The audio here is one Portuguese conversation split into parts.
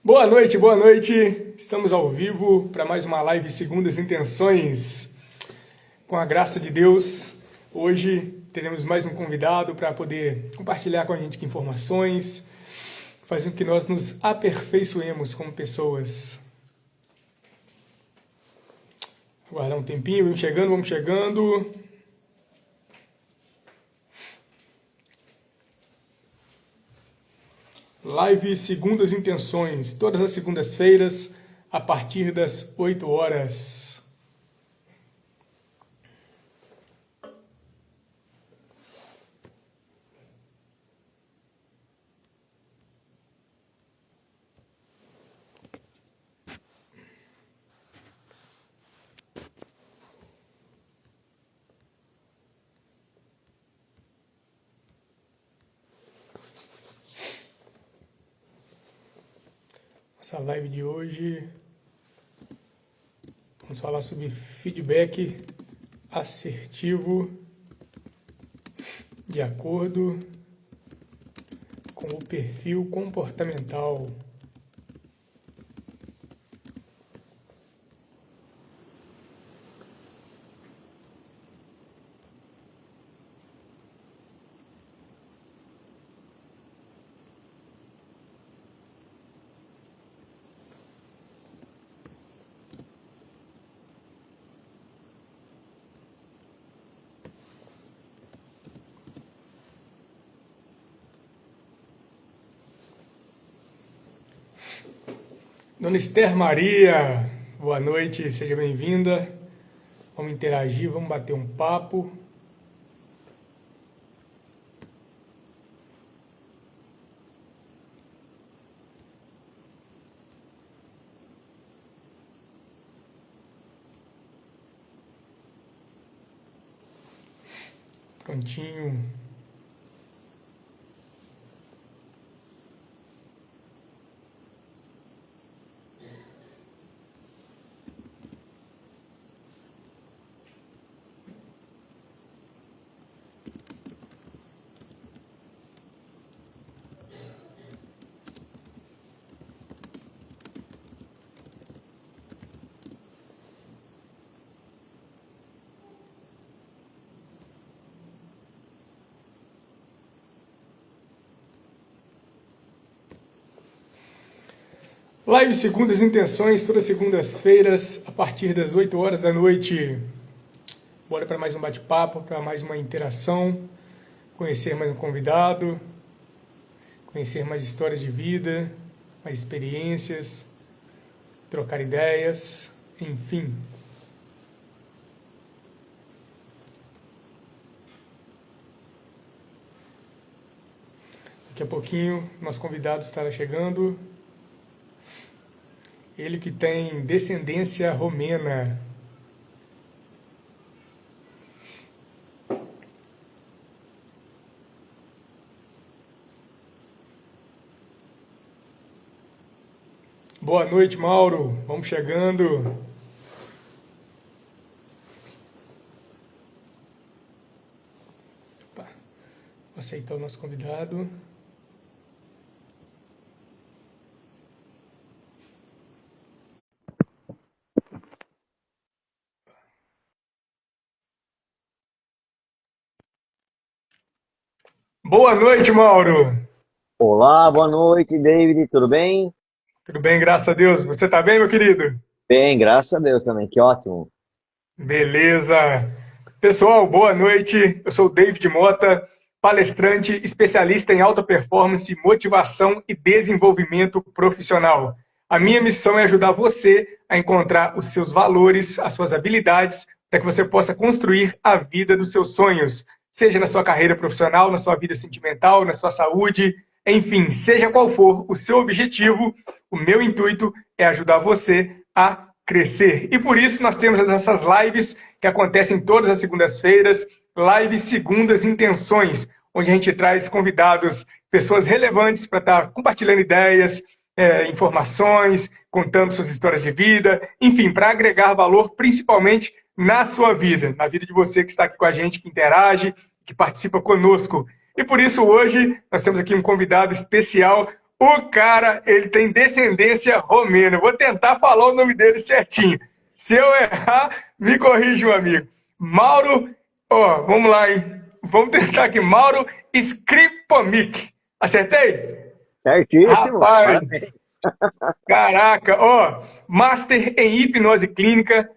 Boa noite, boa noite. Estamos ao vivo para mais uma live Segundas Intenções. Com a graça de Deus, hoje teremos mais um convidado para poder compartilhar com a gente informações, fazer com que nós nos aperfeiçoemos como pessoas. Aguardar um tempinho, vamos chegando. Live Segundas Intenções, todas as segundas-feiras, a partir das 8 horas. Essa live de hoje, vamos falar sobre feedback assertivo de acordo com o perfil comportamental. Dona Esther Maria, boa noite, seja bem-vinda. Vamos interagir, vamos bater um papo. Prontinho. Live Segundas Intenções, todas as segundas-feiras, a partir das 8 horas da noite. Bora para mais um bate-papo, para mais uma interação, conhecer mais um convidado, conhecer mais histórias de vida, mais experiências, trocar ideias, enfim. Daqui a pouquinho, nosso convidado estará chegando. Ele que tem descendência romena. Boa noite, Mauro. Vamos chegando. Opa. Vou aceitar o nosso convidado. Boa noite, Mauro. Olá, boa noite, David, tudo bem? Tudo bem, graças a Deus. Você tá bem, meu querido? Bem, graças a Deus também, que ótimo. Beleza. Pessoal, boa noite. Eu sou o David Mota, palestrante, especialista em alta performance, motivação e desenvolvimento profissional. A minha missão é ajudar você a encontrar os seus valores, as suas habilidades, para que você possa construir a vida dos seus sonhos, seja na sua carreira profissional, na sua vida sentimental, na sua saúde, enfim, seja qual for o seu objetivo, o meu intuito é ajudar você a crescer. E por isso nós temos as nossas lives que acontecem todas as segundas-feiras, lives Segundas Intenções, onde a gente traz convidados, pessoas relevantes para estar compartilhando ideias, informações, contando suas histórias de vida, enfim, para agregar valor principalmente na sua vida, na vida de você que está aqui com a gente, que interage, que participa conosco. E por isso hoje nós temos aqui um convidado especial, O cara, ele tem descendência romena. Vou tentar falar o nome dele certinho. Se eu errar, me corrija, meu amigo. Mauro, ó, vamos lá, hein? Vamos tentar aqui. Mauro Skripomic. Acertei? Certíssimo, Rapaz, parabéns. caraca, ó. Master em hipnose clínica,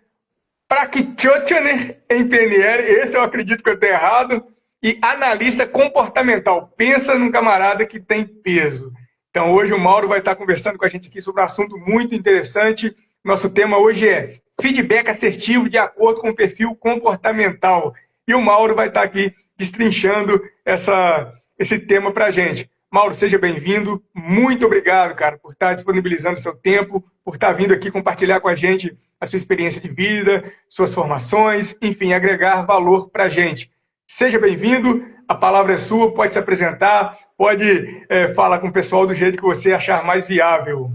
practitioner em PNL, esse eu acredito que eu tenho errado, e analista comportamental. Pensa num camarada que tem peso. Então, hoje o Mauro vai estar conversando com a gente aqui sobre um assunto muito interessante. Nosso tema hoje é feedback assertivo de acordo com o perfil comportamental. E o Mauro vai estar aqui destrinchando esse tema para a gente. Mauro, seja bem-vindo. Muito obrigado, cara, por estar disponibilizando seu tempo, por estar vindo aqui compartilhar com a gente a sua experiência de vida, suas formações, enfim, agregar valor para a gente. Seja bem-vindo, a palavra é sua, pode se apresentar, pode falar com o pessoal do jeito que você achar mais viável.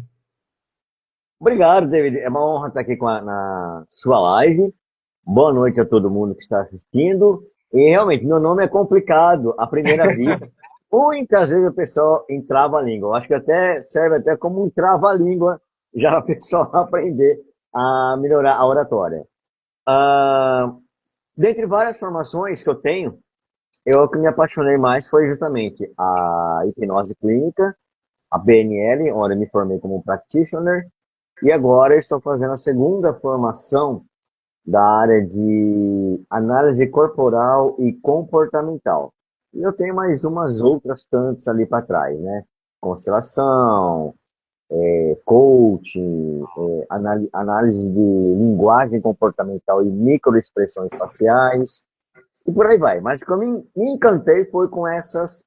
Obrigado, David. É uma honra estar aqui na sua live. Boa noite a todo mundo que está assistindo. E realmente, meu nome é complicado à primeira vista. Muitas vezes o pessoal entrava a língua. Eu acho que até serve até como um trava-língua já o pessoal aprender a melhorar a oratória. Ah, dentre várias formações que eu tenho, eu que me apaixonei mais foi justamente a hipnose clínica, a BNL, onde eu me formei como practitioner, e agora eu estou fazendo a segunda formação da área de análise corporal e comportamental. E eu tenho mais umas outras tantas ali para trás, né? Constelação, coaching, análise de linguagem comportamental e microexpressões faciais, e por aí vai. Mas o que eu me encantei foi com essas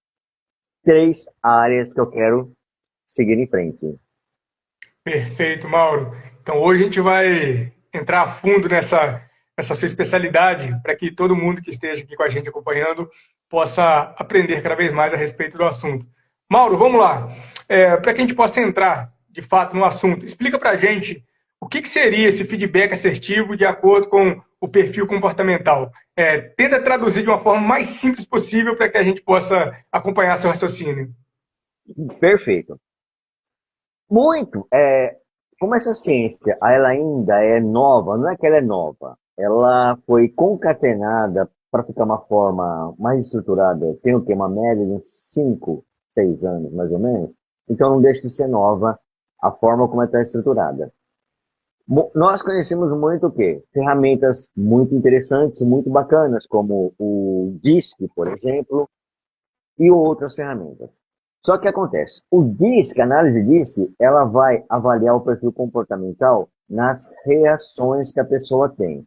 três áreas que eu quero seguir em frente. Perfeito, Mauro. Então hoje a gente vai entrar a fundo nessa sua especialidade, para que todo mundo que esteja aqui com a gente acompanhando possa aprender cada vez mais a respeito do assunto. Mauro, vamos lá. Para que a gente possa entrar de fato no assunto, explica para a gente o que seria esse feedback assertivo de acordo com o perfil comportamental. Tenta traduzir de uma forma mais simples possível para que a gente possa acompanhar seu raciocínio. Perfeito. Muito. Como essa ciência, ela ainda é nova, não é que ela é nova, ela foi concatenada para ficar uma forma mais estruturada, tem o quê? Uma média de uns 5, 6 anos, mais ou menos. Então não deixa de ser nova a forma como ela está estruturada. Nós conhecemos muito o quê? Ferramentas muito interessantes, muito bacanas, como o DISC, por exemplo, e outras ferramentas. Só que acontece, o DISC, a análise DISC, ela vai avaliar o perfil comportamental nas reações que a pessoa tem.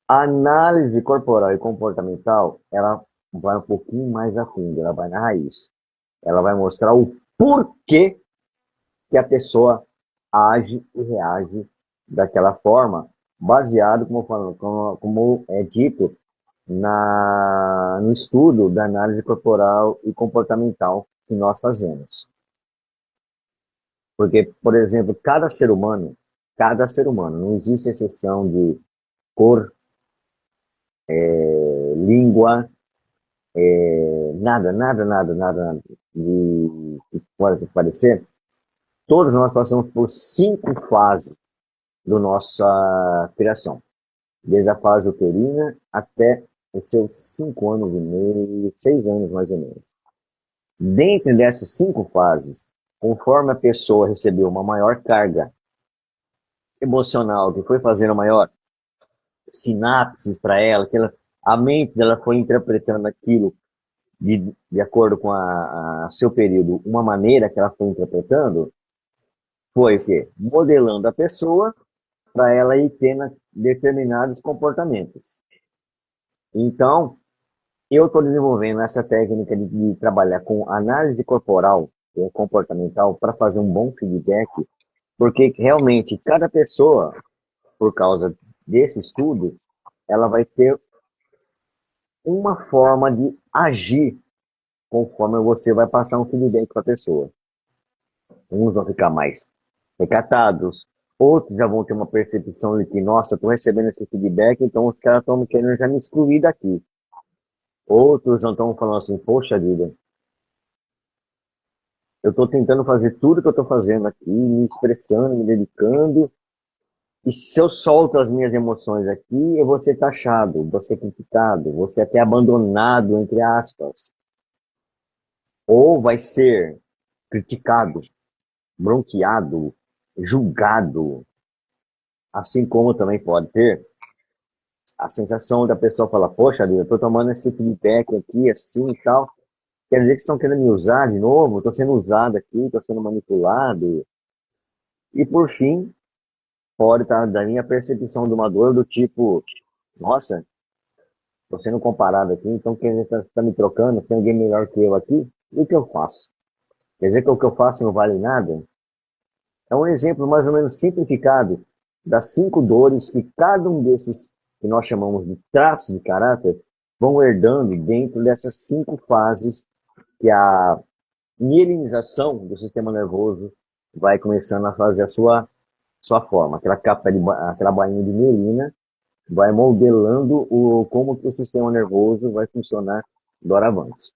A análise corporal e comportamental, ela vai um pouquinho mais a fundo, ela vai na raiz. Ela vai mostrar o porquê que a pessoa age e reage daquela forma, baseado, como é dito, no estudo da análise corporal e comportamental que nós fazemos. Porque, por exemplo, cada ser humano, não existe exceção de cor, língua, nada de pode parecer. Todos nós passamos por 5 fases da nossa criação. Desde a fase uterina até os seus 5 anos e meio, 6 anos mais ou menos. Dentro dessas 5 fases, conforme a pessoa recebeu uma maior carga emocional, que foi fazendo maior sinapses para ela, a mente dela foi interpretando aquilo de acordo com a seu período, uma maneira que ela foi interpretando, foi o quê? Modelando a pessoa para ela ir tendo determinados comportamentos. Então, eu estou desenvolvendo essa técnica de trabalhar com análise corporal e comportamental para fazer um bom feedback, porque realmente cada pessoa, por causa desse estudo, ela vai ter uma forma de agir conforme você vai passar um feedback para a pessoa. Uns vão ficar mais recatados, outros já vão ter uma percepção de que, nossa, estou recebendo esse feedback, então os caras estão querendo já me excluir daqui. Outros não estão falando assim, poxa vida, eu estou tentando fazer tudo que eu estou fazendo aqui, me expressando, me dedicando, e se eu solto as minhas emoções aqui, eu vou ser taxado, vou ser criticado, vou ser até abandonado, entre aspas. Ou vai ser criticado, bronqueado, julgado, assim como também pode ter a sensação da pessoa falar, poxa, eu estou tomando esse feedback aqui, assim e tal, quer dizer que estão querendo me usar de novo, estou sendo usado aqui, estou sendo manipulado. E por fim, pode estar da minha percepção de uma dor do tipo, nossa, estou sendo comparado aqui, então quer dizer que está me trocando, tem alguém melhor que eu aqui, e o que eu faço? Quer dizer que o que eu faço não vale nada? É um exemplo mais ou menos simplificado das 5 dores que cada um desses que nós chamamos de traços de caráter vão herdando dentro dessas 5 fases que a mielinização do sistema nervoso vai começando a fazer a sua forma. Aquela capa aquela bainha de mielina vai modelando como que o sistema nervoso vai funcionar doravante.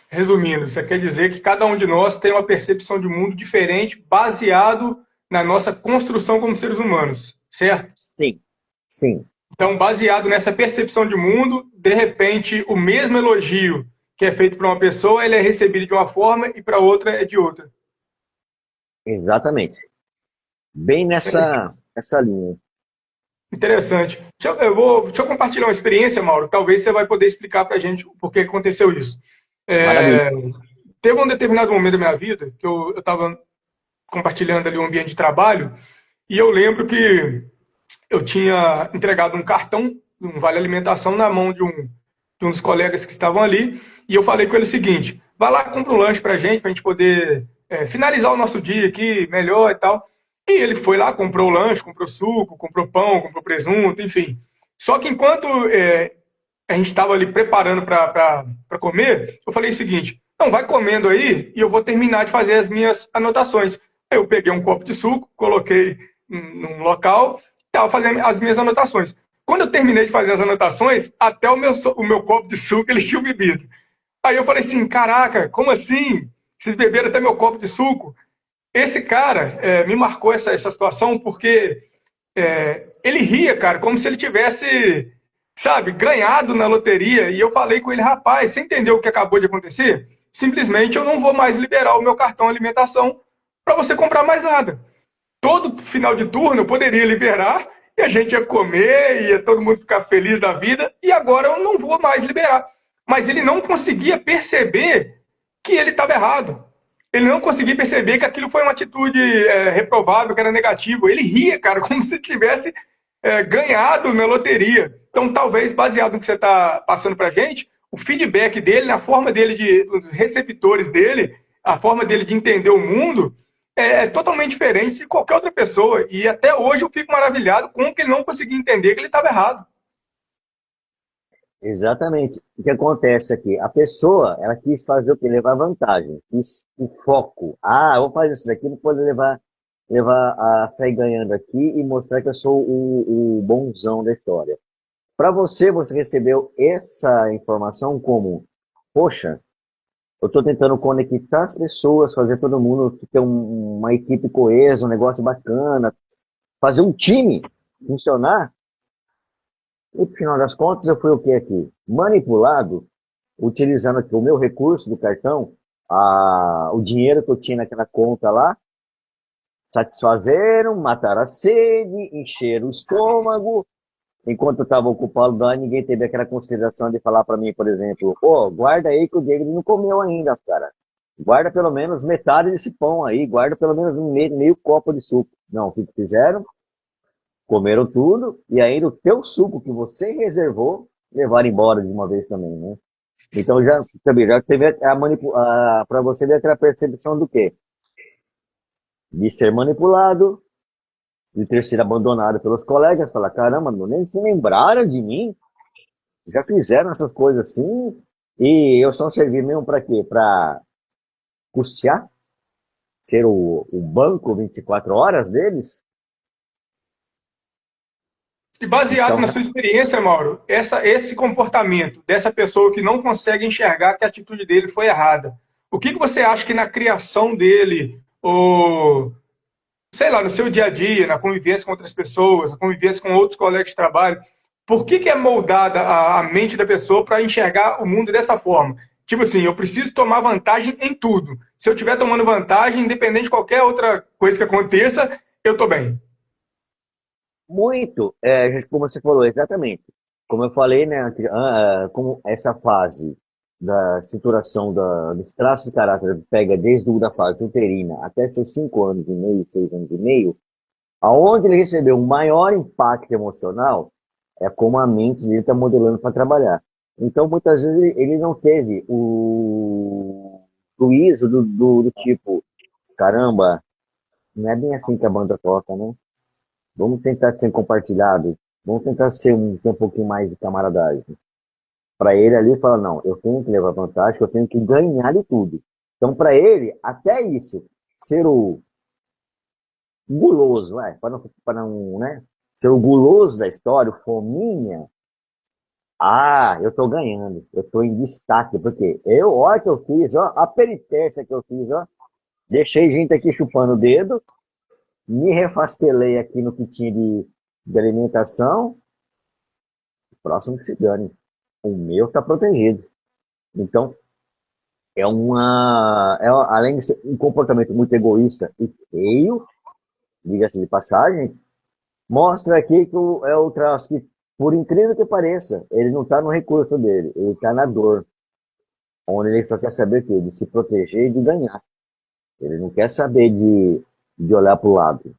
Resumindo, você quer dizer que cada um de nós tem uma percepção de mundo diferente, baseado na nossa construção como seres humanos, certo? Sim, sim, Então, baseado nessa percepção de mundo, de repente, o mesmo elogio que é feito para uma pessoa, ele é recebido de uma forma e para outra é de outra. exatamente. Bem nessa linha. Interessante. Deixa eu compartilhar uma experiência, Mauro. Talvez você vai poder explicar para a gente o porquê aconteceu isso. Maravilha. É, teve um determinado momento da minha vida que eu estava compartilhando ali um ambiente de trabalho e eu lembro que eu tinha entregado um cartão, um vale alimentação na mão de um dos colegas que estavam ali e eu falei com ele o seguinte: vai lá, compra um lanche para a gente poder finalizar o nosso dia aqui melhor e tal. E ele foi lá, comprou o lanche, comprou suco, comprou pão, comprou presunto, enfim. Só que enquanto a gente estava ali preparando para comer, eu falei o seguinte: não, vai comendo aí e eu vou terminar de fazer as minhas anotações. Aí eu peguei um copo de suco, coloquei num local e estava fazendo as minhas anotações. Quando eu terminei de fazer as anotações, até o meu copo de suco eles tinham bebido. Aí eu falei assim: caraca, como assim? Vocês beberam até meu copo de suco? Esse cara me marcou essa situação porque ele ria, cara, como se ele tivesse, sabe, ganhado na loteria. E eu falei com ele: rapaz, você entendeu o que acabou de acontecer? Simplesmente eu não vou mais liberar o meu cartão alimentação para você comprar mais nada. Todo final de turno eu poderia liberar e a gente ia comer, ia todo mundo ficar feliz da vida, e agora eu não vou mais liberar. Mas ele não conseguia perceber que ele estava errado. Ele não conseguia perceber que aquilo foi uma atitude reprovável, que era negativo. Ele ria, cara, como se tivesse ganhado na loteria. Então, talvez, baseado no que você está passando para a gente, o feedback dele, na forma dele, os receptores dele, a forma dele de entender o mundo, é totalmente diferente de qualquer outra pessoa. E até hoje eu fico maravilhado com que ele não conseguia entender que ele estava errado. Exatamente. O que acontece aqui? A pessoa, ela quis fazer o quê? Levar vantagem. Quis o foco. Ah, eu vou fazer isso daqui para poder levar a sair ganhando aqui e mostrar que eu sou o bonzão da história. Para você, você recebeu essa informação como, poxa, eu estou tentando conectar as pessoas, fazer todo mundo ter uma equipe coesa, um negócio bacana, fazer um time funcionar. E no final das contas, eu fui o que aqui? Manipulado, utilizando aqui o meu recurso do cartão, o dinheiro que eu tinha naquela conta lá, satisfazeram, mataram a sede, encheram o estômago. Enquanto eu estava ocupado lá, ninguém teve aquela consideração de falar para mim, por exemplo, guarda aí que o Diego não comeu ainda, cara. Guarda pelo menos metade desse pão aí, guarda pelo menos meio copo de suco. Não, o que fizeram? Comeram tudo e ainda o teu suco que você reservou levaram embora de uma vez também, né? Então já teve para você ver aquela percepção do quê? De ser manipulado, de ter sido abandonado pelos colegas, falar, caramba, não nem se lembraram de mim, já fizeram essas coisas assim, e eu só servi mesmo para quê? Para custear? Ser o banco 24 horas deles? E baseado Então, na sua experiência, Mauro, esse comportamento dessa pessoa que não consegue enxergar que a atitude dele foi errada, O que você acha que na criação dele, ou sei lá, no seu dia a dia, na convivência com outras pessoas, na convivência com outros colegas de trabalho, por que é moldada a mente da pessoa para enxergar o mundo dessa forma? Tipo assim, eu preciso tomar vantagem em tudo. Se eu estiver tomando vantagem, independente de qualquer outra coisa que aconteça, eu estou bem. Muito, como você falou, exatamente. Como eu falei, né, como essa fase da estruturação dos traços de caráter pega desde da fase uterina até seus 5 anos e meio, 6 anos e meio, aonde ele recebeu um maior impacto emocional, é como a mente dele está modelando para trabalhar. Então, muitas vezes, ele não teve o juízo do tipo, caramba, não é bem assim que a banda toca, né? Vamos tentar ser compartilhado. Vamos tentar ter um pouquinho mais de camaradagem. Para ele ali, fala, não, eu tenho que levar vantagem, eu tenho que ganhar de tudo. Então, para ele, até isso, ser o guloso, para não, né? Ser o guloso da história, o fominha. Ah, eu tô ganhando, eu tô em destaque, porque olha que eu fiz, ó, a peritécia que eu fiz, ó. Deixei gente aqui chupando o dedo, me refastelei aqui no que tinha de alimentação, próximo que se dane. O meu está protegido. Então, além de ser um comportamento muito egoísta e feio, diga-se de passagem, mostra aqui que é o traço que, por incrível que pareça, ele não está no recurso dele, ele está na dor, onde ele só quer saber o quê? De se proteger e de ganhar. Ele não quer saber de olhar para o lado,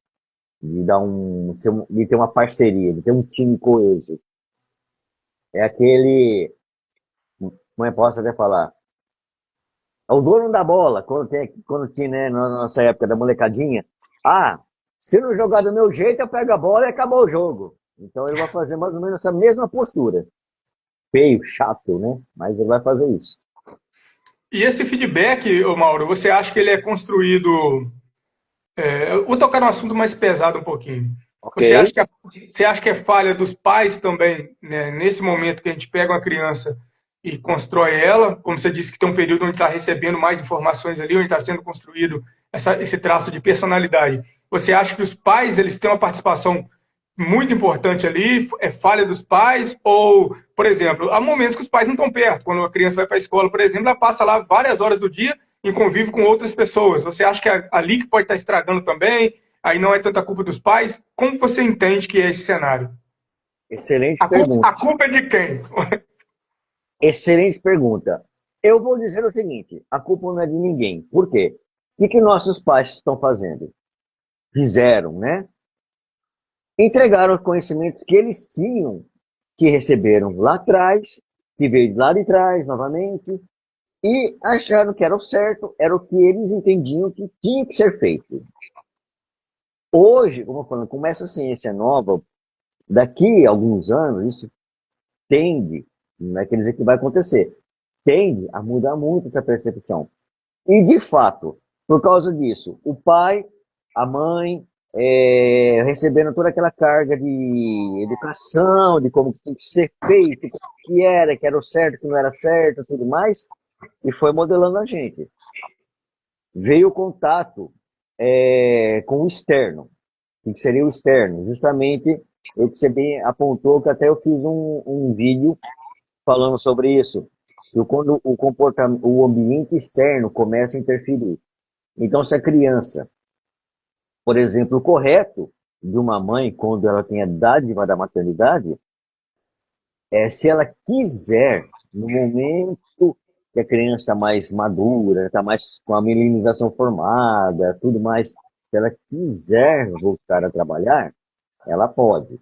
de ter uma parceria, de ter um time coeso. É aquele, como eu posso até falar, é o dono da bola, quando tinha, né, na nossa época da molecadinha. Ah, se não jogar do meu jeito, eu pego a bola e acabou o jogo. Então ele vai fazer mais ou menos essa mesma postura. Feio, chato, né? Mas ele vai fazer isso. E esse feedback, ô Mauro, você acha que ele é construído. Eu vou tocar num assunto mais pesado um pouquinho. Ok? Você acha que é falha dos pais também, né, nesse momento que a gente pega uma criança e constrói ela, como você disse que tem um período onde está recebendo mais informações ali, onde está sendo construído esse traço de personalidade. Você acha que os pais eles têm uma participação muito importante ali? É falha dos pais? Ou, por exemplo, há momentos que os pais não estão perto. Quando a criança vai para a escola, por exemplo, ela passa lá várias horas do dia em convívio com outras pessoas. Você acha que é ali que pode estar estragando também? Aí não é tanta culpa dos pais? Como você entende que é esse cenário? Excelente A pergunta. culpa é de quem? Excelente pergunta. Eu vou dizer o seguinte: a culpa não é de ninguém. Por quê? O que nossos pais estão fazendo? Fizeram, né? Entregaram os conhecimentos que eles tinham, que receberam lá atrás, que veio de lá de trás novamente, e acharam que era o certo, era o que eles entendiam que tinha que ser feito. Hoje, como eu falo, com essa ciência nova, daqui a alguns anos, isso tende, não é quer dizer que vai acontecer, tende a mudar muito essa percepção. E, de fato, por causa disso, o pai, a mãe, recebendo toda aquela carga de educação, de como tem que ser feito, que era o certo, que não era certo, tudo mais, e foi modelando a gente. Veio o contato com o externo. O que seria o externo? Justamente o que você bem apontou, que até eu fiz um vídeo falando sobre isso. Que quando o comportamento, o ambiente externo começa a interferir. Então, se a criança, por exemplo, o correto de uma mãe, quando ela tem a dádiva da maternidade, se ela quiser, no momento que a criança está mais madura, está mais com a melinização formada, tudo mais, se ela quiser voltar a trabalhar, ela pode.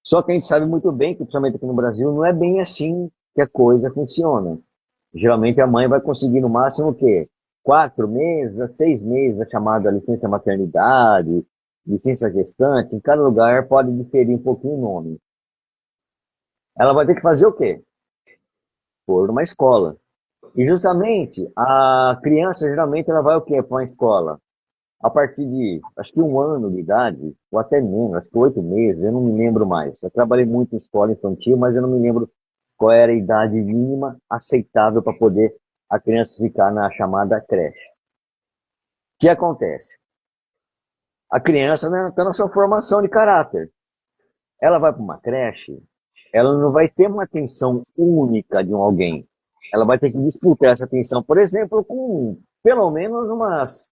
Só que a gente sabe muito bem que, principalmente aqui no Brasil, não é bem assim que a coisa funciona. Geralmente a mãe vai conseguir no máximo o quê? 4 meses a 6 meses, a chamada licença maternidade, licença gestante. Em cada lugar pode diferir um pouquinho o nome. Ela vai ter que fazer o quê? Pôr numa escola. E justamente a criança geralmente ela vai o quê para uma escola? A partir de, acho que 1 ano de idade, ou até menos, acho que 8 meses, eu não me lembro mais. Eu trabalhei muito em escola infantil, mas eu não me lembro qual era a idade mínima aceitável para poder a criança ficar na chamada creche. O que acontece? A criança está na sua formação de caráter. Ela vai para uma creche, ela não vai ter uma atenção única de um alguém. Ela vai ter que disputar essa atenção, por exemplo, com pelo menos umas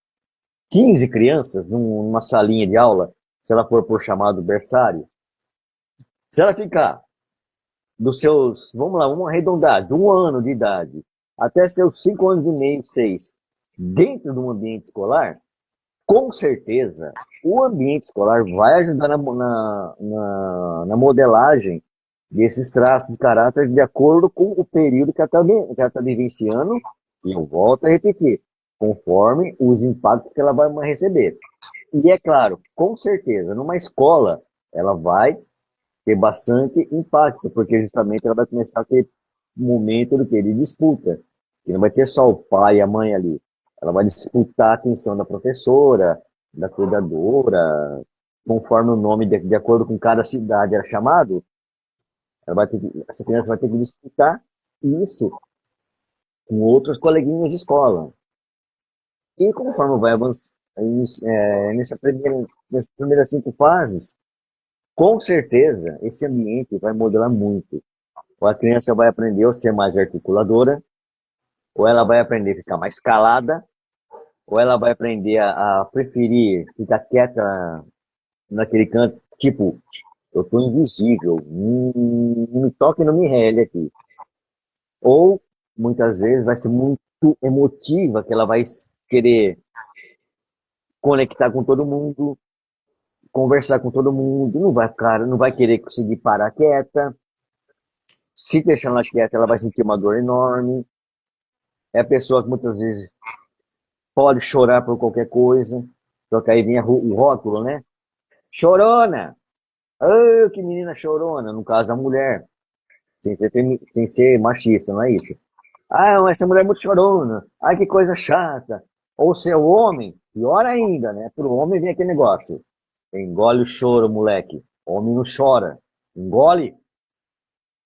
15 crianças numa salinha de aula, se ela for por chamado berçário. Se ela ficar dos seus, vamos lá, vamos arredondar, de 1 ano de idade até seus 5 anos e meio, 6, dentro de um ambiente escolar, com certeza o ambiente escolar vai ajudar na modelagem desses traços de caráter de acordo com o período que ela está vivenciando, e eu volto a repetir, conforme os impactos que ela vai receber. E é claro, com certeza, numa escola, ela vai ter bastante impacto, porque justamente ela vai começar a ter um momento de disputa. E não vai ter só o pai e a mãe ali. Ela vai disputar a atenção da professora, da cuidadora, conforme o nome, de acordo com cada cidade era chamado, essa criança vai ter que disputar isso com outros coleguinhas de escola. E conforme vai avançar nessas primeiras 5 fases, com certeza esse ambiente vai modelar muito. Ou a criança vai aprender a ser mais articuladora, ou ela vai aprender a ficar mais calada, ou ela vai aprender a preferir ficar quieta naquele canto, tipo, eu tô invisível, não me toque, não me rele aqui. Ou, muitas vezes, vai ser muito emotiva, que ela vai querer conectar com todo mundo, conversar com todo mundo, não vai querer conseguir parar quieta. Se deixar ela quieta, ela vai sentir uma dor enorme. É a pessoa que muitas vezes pode chorar por qualquer coisa. Só que aí vem o rótulo, né? Chorona! Oh, que menina chorona, no caso a mulher. Sem ser machista, não é isso? Ah, essa mulher é muito chorona. Ai, que coisa chata. Ou ser o homem, pior ainda, né? Pro homem vem aquele negócio. Engole o choro, moleque. Homem não chora. Engole.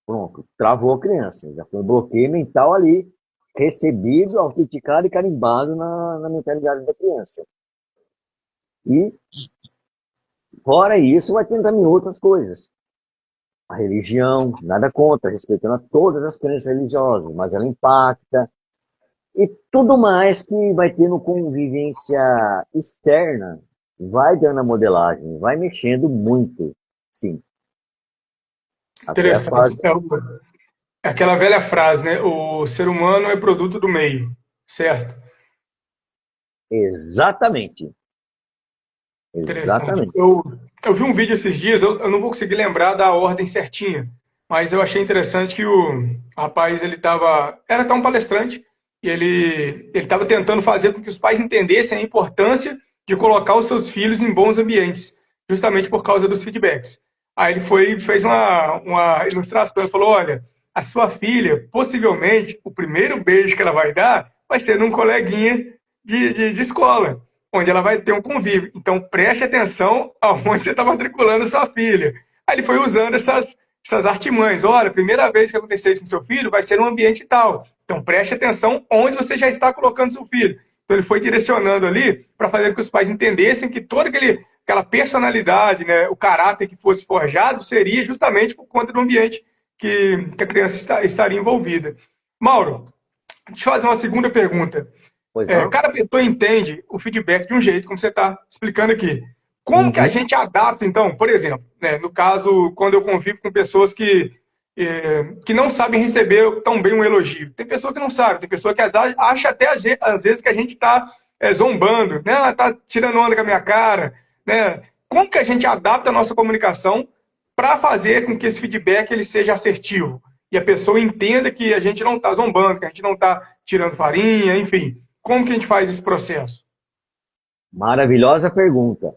Pronto, travou a criança. Já foi um bloqueio mental ali, recebido, autenticado e carimbado na mentalidade da criança. E, fora isso, vai tentando em outras coisas. A religião, nada contra, respeitando a todas as crenças religiosas, mas ela impacta. E tudo mais que vai tendo convivência externa, vai dando a modelagem, vai mexendo muito, sim. Até a Interessante. fase. É aquela velha frase, né? O ser humano é produto do meio, certo? Exatamente. Interessante. Exatamente. Eu vi um vídeo esses dias, eu não vou conseguir lembrar da ordem certinha, mas eu achei interessante que o rapaz, era até um palestrante, e ele estava tentando fazer com que os pais entendessem a importância de colocar os seus filhos em bons ambientes, justamente por causa dos feedbacks. Aí ele foi e fez uma ilustração, ele falou, olha, a sua filha, possivelmente, o primeiro beijo que ela vai dar vai ser num coleguinha de escola, onde ela vai ter um convívio. Então, preste atenção aonde você está matriculando a sua filha. Aí ele foi usando essas artimanhas. Olha, a primeira vez que acontecer isso com seu filho vai ser num ambiente tal. Então, preste atenção onde você já está colocando seu filho. Então, ele foi direcionando ali para fazer com que os pais entendessem que toda aquela personalidade, né, o caráter que fosse forjado seria justamente por conta do ambiente que a criança estaria envolvida. Mauro, deixa eu fazer uma segunda pergunta. Pois não? Cada pessoa entende o feedback de um jeito, como você está explicando aqui. Como que a Uhum. gente adapta, então, por exemplo, né, no caso, quando eu convivo com pessoas que não sabem receber tão bem um elogio. Tem pessoa que não sabe, tem pessoa que acha até às vezes que a gente está zombando, né? Está tirando onda com a minha cara. Né? Como que a gente adapta a nossa comunicação para fazer com que esse feedback ele seja assertivo? E a pessoa entenda que a gente não está zombando, que a gente não está tirando farinha, enfim. Como que a gente faz esse processo? Maravilhosa pergunta.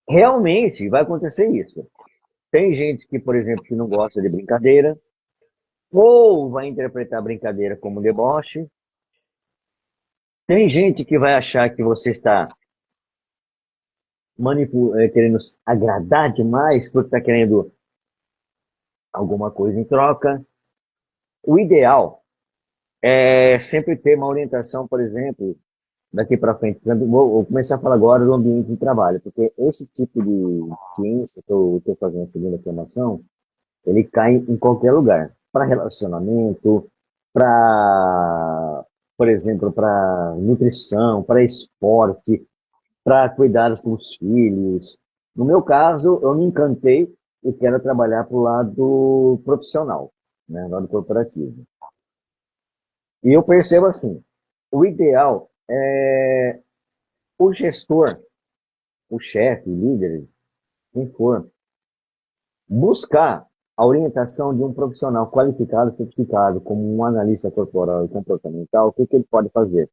Realmente vai acontecer isso. Tem gente que, por exemplo, que não gosta de brincadeira, ou vai interpretar a brincadeira como deboche. Tem gente que vai achar que você está querendo agradar demais, porque está querendo alguma coisa em troca. O ideal É sempre ter uma orientação, por exemplo, daqui para frente. Por exemplo, vou começar a falar agora do ambiente de trabalho, porque esse tipo de ciência que eu estou fazendo a segunda formação, ele cai em qualquer lugar. Para relacionamento, para, por exemplo, para nutrição, para esporte, para cuidar dos filhos. No meu caso, eu me encantei e quero trabalhar para o lado profissional, né, lado corporativo. E eu percebo assim, o ideal é o gestor, o chefe, o líder, quem for, buscar a orientação de um profissional qualificado, certificado, como um analista corporal e comportamental. O que, que ele pode fazer?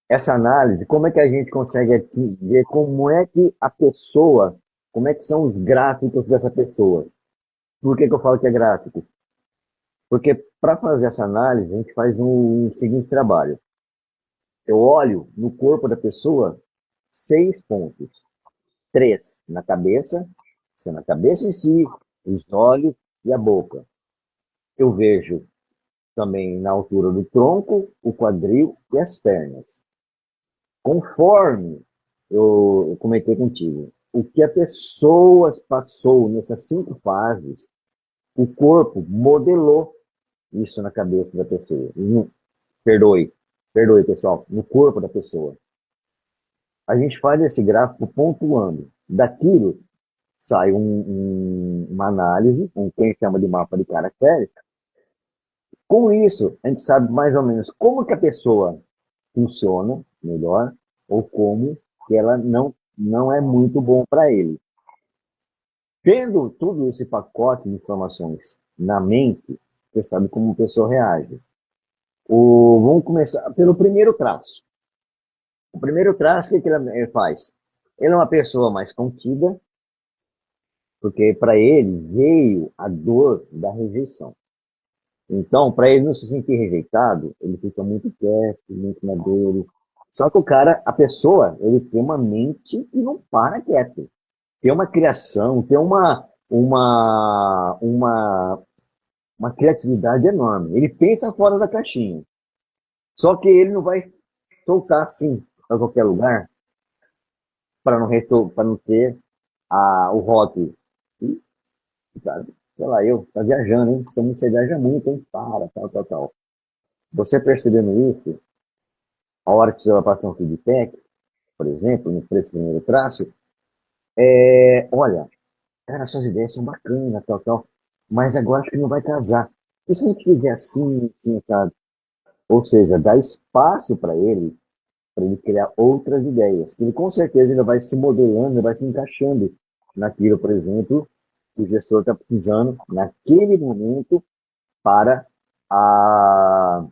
Essa análise, como é que a gente consegue ver como é que a pessoa, como é que são os gráficos dessa pessoa? Por que, que eu falo que é gráfico? Porque para fazer essa análise, a gente faz um seguinte trabalho. Eu olho no corpo da pessoa 6 pontos. 3 na cabeça, na cabeça em si, os olhos e a boca. Eu vejo também na altura do tronco, o quadril e as pernas. Conforme eu comentei contigo, o que a pessoa passou nessas 5 fases, o corpo modelou isso na cabeça da pessoa. Perdoe, perdoe pessoal, no corpo da pessoa. A gente faz esse gráfico pontuando. Daquilo sai uma análise, quem chama de mapa de caracteres. Com isso, a gente sabe mais ou menos como que a pessoa funciona melhor ou como que ela não é muito bom para ele. Tendo todo esse pacote de informações na mente, você sabe como a pessoa reage. Vamos começar pelo primeiro traço. O primeiro traço, o que ele faz? Ele é uma pessoa mais contida, porque para ele veio a dor da rejeição. Então, para ele não se sentir rejeitado, ele fica muito quieto, muito na dele. Só que o cara, a pessoa, ele tem uma mente que não para quieto. Tem uma criação, tem uma criatividade enorme. Ele pensa fora da caixinha. Só que ele não vai soltar assim para qualquer lugar para não ter o rótulo. E, cara, sei lá, tá viajando, hein? Você viaja muito, hein? Para, tal, tal, tal. Você percebendo isso, a hora que você vai passar um feedback, por exemplo, no esse primeiro traço, olha, cara, suas ideias são bacanas, tal, tal, mas agora acho que não vai casar. E se a gente fizer assim, assim, sabe? Ou seja, dar espaço para ele criar outras ideias. Ele com certeza ainda vai se modelando, vai se encaixando naquilo, por exemplo, que o gestor está precisando naquele momento para a,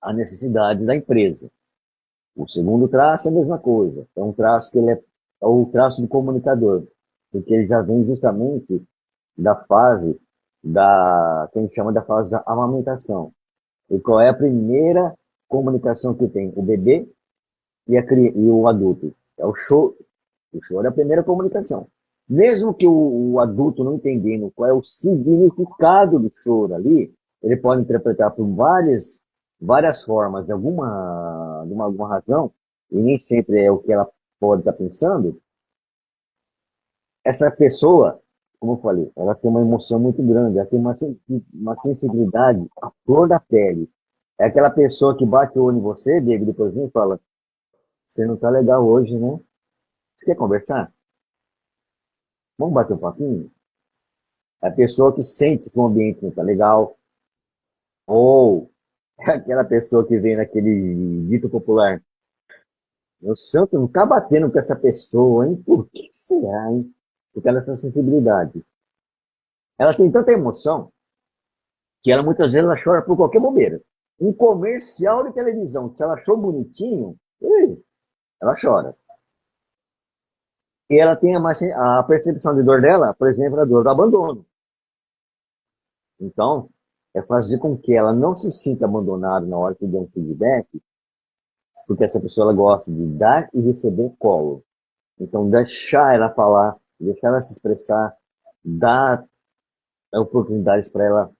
a necessidade da empresa. O segundo traço é a mesma coisa. É um traço que é o traço do comunicador, porque ele já vem justamente da fase que a gente chama da fase da amamentação. E qual é a primeira comunicação que tem? O bebê e o adulto. É o choro. O choro é a primeira comunicação. Mesmo que o adulto não entendendo qual é o significado do choro ali, ele pode interpretar por várias formas, de alguma razão, e nem sempre é o que ela pode estar pensando. Essa pessoa, como eu falei, ela tem uma emoção muito grande, ela tem uma sensibilidade à flor da pele. É aquela pessoa que bate o olho em você, Diego, depois vem e fala: você não tá legal hoje, né? Você quer conversar? Vamos bater um papinho? É a pessoa que sente que o ambiente não tá legal, ou é aquela pessoa que vem naquele dito popular: meu santo, não tá batendo com essa pessoa, hein? Por que será, hein? Porque ela tem essa sensibilidade. Ela tem tanta emoção que ela muitas vezes ela chora por qualquer bobeira. Um comercial de televisão, que se ela achou bonitinho, ela chora. E ela tem a percepção de dor dela, por exemplo, a dor do abandono. Então, é fazer com que ela não se sinta abandonada na hora que der um feedback, porque essa pessoa ela gosta de dar e receber colo. Então, deixar ela falar, deixar ela se expressar, dar oportunidades para ela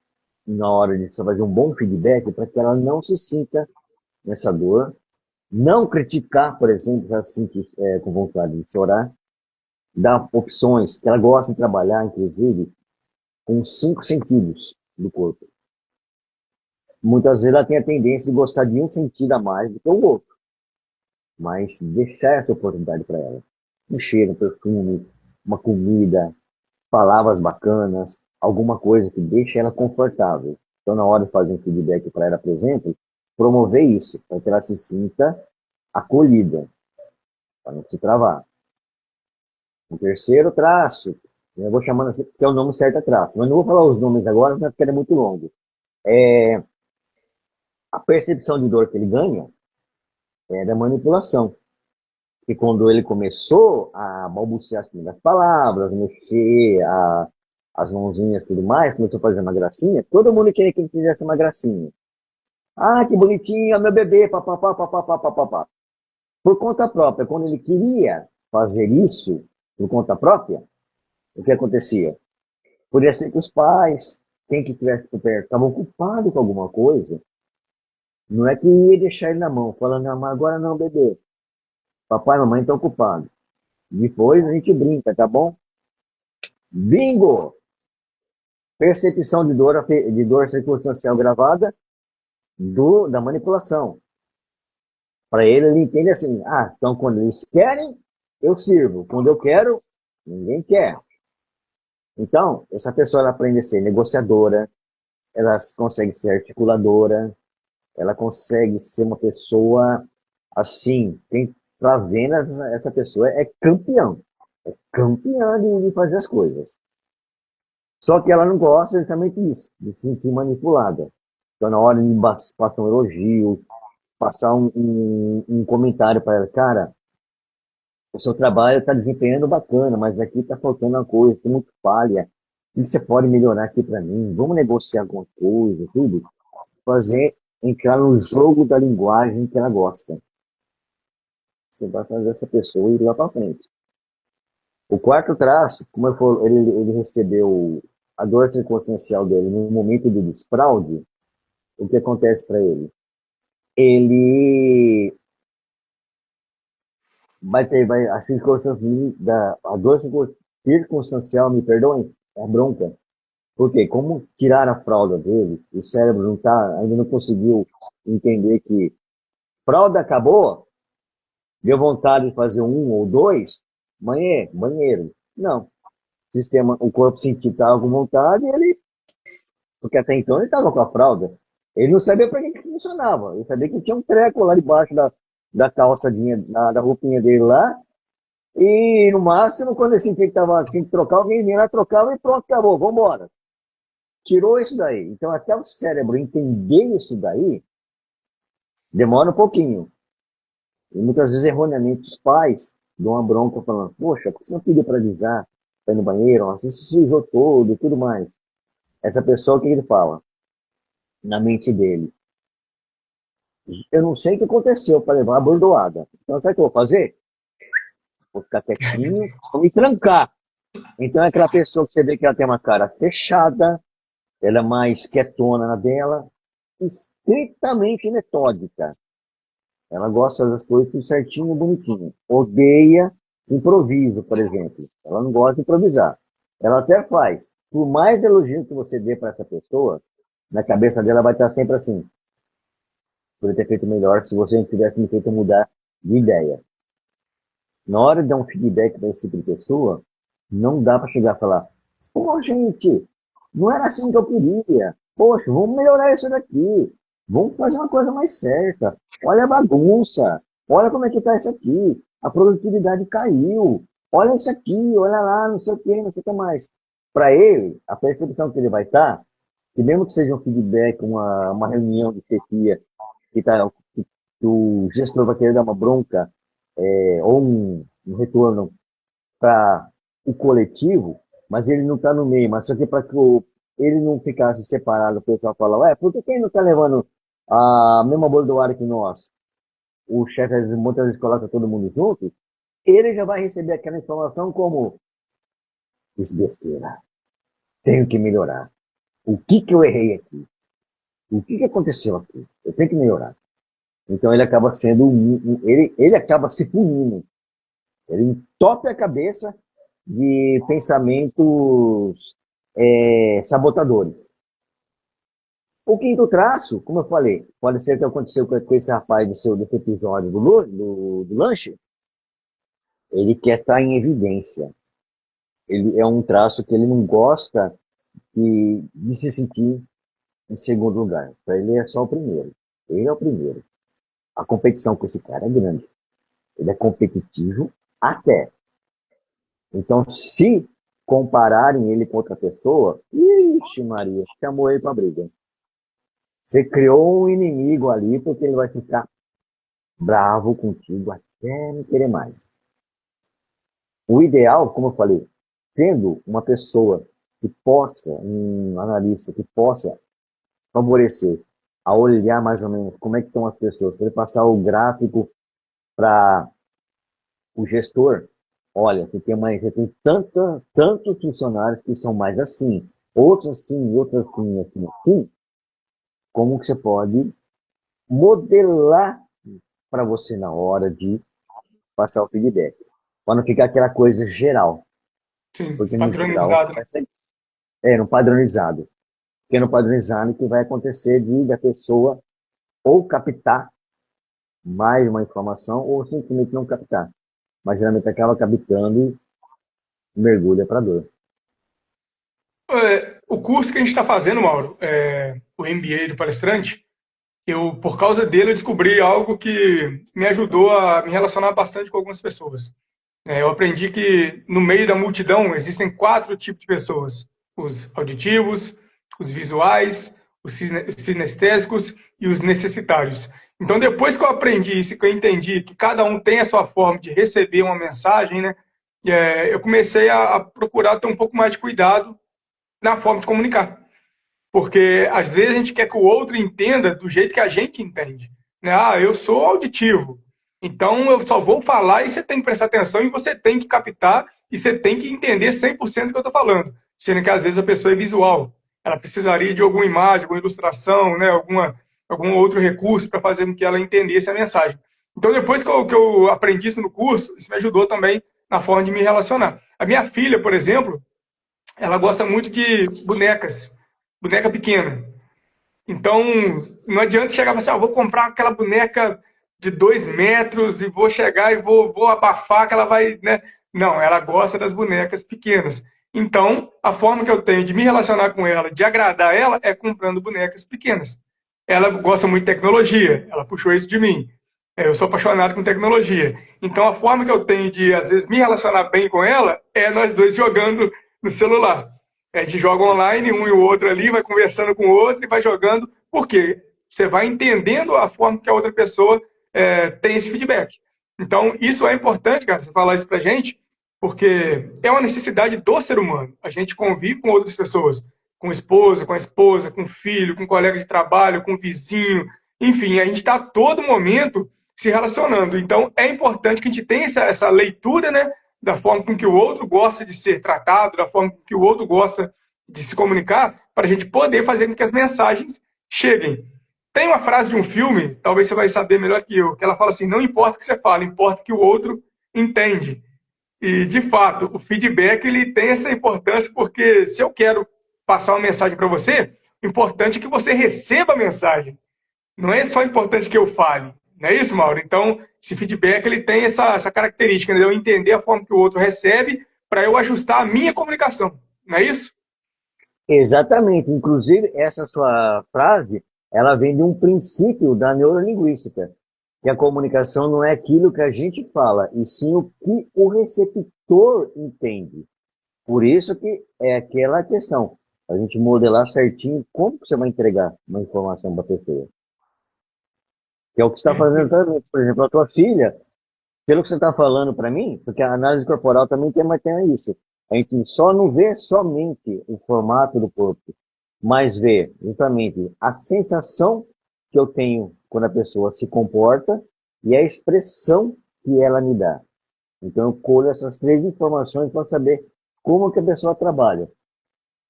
na hora de você fazer um bom feedback para que ela não se sinta nessa dor, não criticar, por exemplo, se ela se sente com vontade de chorar, dar opções, que ela gosta de trabalhar, inclusive, com os 5 sentidos do corpo. Muitas vezes ela tem a tendência de gostar de um sentido a mais do que o outro, mas deixar essa oportunidade para ela. Um cheiro, um perfume, uma comida, palavras bacanas, alguma coisa que deixe ela confortável. Então, na hora de fazer um feedback para ela, por exemplo, promover isso, para que ela se sinta acolhida, para não se travar. O terceiro traço, eu vou chamando assim, que é o nome certo é traço, mas não vou falar os nomes agora, porque é muito longo. A percepção de dor que ele ganha é da manipulação. E quando ele começou a balbuciar as primeiras palavras, mexer as mãozinhas e tudo mais, começou a fazer uma gracinha, todo mundo queria que ele fizesse uma gracinha. Ah, que bonitinho, meu bebê, papapá, papapá, papapá. Por conta própria, quando ele queria fazer isso, por conta própria, o que acontecia? Podia ser que os pais, quem que estivesse por perto, estavam ocupados com alguma coisa, não é que ia deixar ele na mão, falando, não, mas agora não, bebê. Papai e mamãe estão ocupados. Depois a gente brinca, tá bom? Bingo! Percepção de dor circunstancial gravada da manipulação. Para ele entende assim, então quando eles querem, eu sirvo. Quando eu quero, ninguém quer. Então, essa pessoa ela aprende a ser negociadora, ela consegue ser articuladora, ela consegue ser uma pessoa assim, quem tá vendo essa pessoa é campeão. É campeã de fazer as coisas. Só que ela não gosta exatamente disso, de se sentir manipulada. Então, na hora de passar um elogio, passar um comentário para ela, cara, o seu trabalho está desempenhando bacana, mas aqui está faltando uma coisa, tem muito falha. O que você pode melhorar aqui para mim? Vamos negociar alguma coisa, tudo. Fazer entrar no jogo da linguagem que ela gosta. Você vai fazer essa pessoa ir lá para frente. O quarto traço, como eu falei, ele recebeu a dor circunstancial dele no momento do desfraude, o que acontece para ele? Ele a dor circunstancial, me perdoem, é a bronca. Porque como tirar a fralda dele, o cérebro ainda não conseguiu entender que fralda acabou, deu vontade de fazer um ou dois, banheiro. Não. O corpo sentiu que estava com vontade, porque até então ele estava com a fralda. Ele não sabia para que funcionava. Ele sabia que tinha um treco lá debaixo da calçadinha, da roupinha dele lá. E no máximo, quando ele sentia que tinha que trocar, alguém vinha lá, trocava e pronto, acabou, vamos embora. Tirou isso daí. Então, até o cérebro entender isso daí, demora um pouquinho. E muitas vezes, erroneamente, os pais dão uma bronca falando, poxa, por que você não pediu para avisar? Para ir no banheiro, você se sujou todo e tudo mais. Essa pessoa, o que ele fala? Na mente dele. Eu não sei o que aconteceu para levar a bordoada. Então, sabe o que eu vou fazer? Vou ficar quietinho, vou me trancar. Então, é aquela pessoa que você vê que ela tem uma cara fechada, ela é mais quietona na dela, estritamente metódica. Ela gosta das coisas tudo certinho, bonitinho. Odeia improviso, por exemplo. Ela não gosta de improvisar. Ela até faz. Por mais elogio que você dê para essa pessoa, na cabeça dela vai estar sempre assim. Poderia ter feito melhor se você não tivesse me feito mudar de ideia. Na hora de dar um feedback para esse tipo de pessoa, não dá para chegar e falar, pô, gente, não era assim que eu queria. Poxa, vamos melhorar isso daqui. Vamos fazer uma coisa mais certa. Olha a bagunça. Olha como é que está isso aqui. A produtividade caiu. Olha isso aqui, olha lá, não sei o que, não sei o que mais. Para ele, a percepção que ele vai estar, que mesmo que seja um feedback, uma reunião de chefia, que o gestor vai querer dar uma bronca, ou um retorno para o coletivo, mas ele não está no meio, mas só que para que ele não ficasse separado, o pessoal fala, ué, por que quem não está levando a mesma bordoada que nós? O chefe muitas vezes coloca todo mundo junto, ele já vai receber aquela informação como, fiz besteira, tenho que melhorar. O que que eu errei aqui? O que que aconteceu aqui? Eu tenho que melhorar. Então ele acaba sendo, ele acaba se punindo. Ele entope a cabeça de pensamentos sabotadores. O quinto traço, como eu falei, pode ser que aconteceu com esse rapaz desse episódio do lanche. Ele quer estar em evidência. Ele é um traço que ele não gosta de se sentir em segundo lugar. Para ele é só o primeiro. Ele é o primeiro. A competição com esse cara é grande. Ele é competitivo até. Então, se compararem ele com outra pessoa, ixi Maria, chamou ele para briga. Você criou um inimigo ali porque ele vai ficar bravo contigo até não querer mais. O ideal, como eu falei, tendo uma pessoa que possa, um analista que possa favorecer a olhar mais ou menos como é que estão as pessoas, para ele passar o gráfico para o gestor. Olha, você tem tantos funcionários que são mais assim, outros assim, outros assim, assim, assim. Como que você pode modelar para você na hora de passar o feedback? Para não ficar aquela coisa geral. Sim, Porque no geral, padronizado, né? no padronizado. Porque no padronizado que vai acontecer da pessoa ou captar mais uma informação ou simplesmente não captar. Mas geralmente acaba captando e mergulha para dor. O curso que a gente está fazendo, Mauro, o MBA do palestrante, por causa dele, eu descobri algo que me ajudou a me relacionar bastante com algumas pessoas. Eu aprendi que no meio da multidão existem 4 tipos de pessoas: os auditivos, os visuais, os sinestésicos e os necessitários. Então, depois que eu aprendi isso, que eu entendi que cada um tem a sua forma de receber uma mensagem, né, eu comecei a procurar ter um pouco mais de cuidado na forma de comunicar. Porque às vezes a gente quer que o outro entenda do jeito que a gente entende. Né? Ah, eu sou auditivo, então eu só vou falar e você tem que prestar atenção e você tem que captar e você tem que entender 100% do que eu estou falando. Sendo que às vezes a pessoa é visual. Ela precisaria de alguma imagem, alguma ilustração, né? Algum outro recurso para fazer com que ela entendesse a mensagem. Então, depois que eu aprendi isso no curso, isso me ajudou também na forma de me relacionar. A minha filha, por exemplo, ela gosta muito de bonecas, boneca pequena. Então, não adianta chegar e falar assim, vou comprar aquela boneca de 2 metros e vou chegar e vou abafar que ela vai, né? Não, ela gosta das bonecas pequenas. Então, a forma que eu tenho de me relacionar com ela, de agradar ela, é comprando bonecas pequenas. Ela gosta muito de tecnologia, ela puxou isso de mim. Eu sou apaixonado com tecnologia. Então, a forma que eu tenho de, às vezes, me relacionar bem com ela é nós dois jogando no celular. A gente joga online, um e o outro ali, vai conversando com o outro e vai jogando. Por quê? Você vai entendendo a forma que a outra pessoa tem esse feedback. Então, isso é importante, cara, você falar isso pra gente, porque é uma necessidade do ser humano. A gente convive com outras pessoas, com a esposa, com o filho, com o colega de trabalho, com o vizinho. Enfim, a gente está a todo momento se relacionando. Então, é importante que a gente tenha essa leitura, né, da forma com que o outro gosta de ser tratado, da forma com que o outro gosta de se comunicar, para a gente poder fazer com que as mensagens cheguem. Tem uma frase de um filme, talvez você vai saber melhor que eu, que ela fala assim: não importa o que você fala, importa que o outro entende. E, de fato, o feedback ele tem essa importância, porque se eu quero passar uma mensagem para você, o importante é que você receba a mensagem. Não é só importante que eu fale. Não é isso, Mauro? Então, esse feedback ele tem essa característica, né, de eu entender a forma que o outro recebe para eu ajustar a minha comunicação. Não é isso? Exatamente. Inclusive, essa sua frase, ela vem de um princípio da neurolinguística, que a comunicação não é aquilo que a gente fala, e sim o que o receptor entende. Por isso que é aquela questão, a gente modelar certinho como que você vai entregar uma informação para a pessoa. Que é o que você está fazendo também. Por exemplo, a tua filha, pelo que você está falando para mim, porque a análise corporal também tem isso. A gente só não vê somente o formato do corpo, mas vê justamente a sensação que eu tenho quando a pessoa se comporta e a expressão que ela me dá. Então eu colho essas 3 informações para saber como que a pessoa trabalha.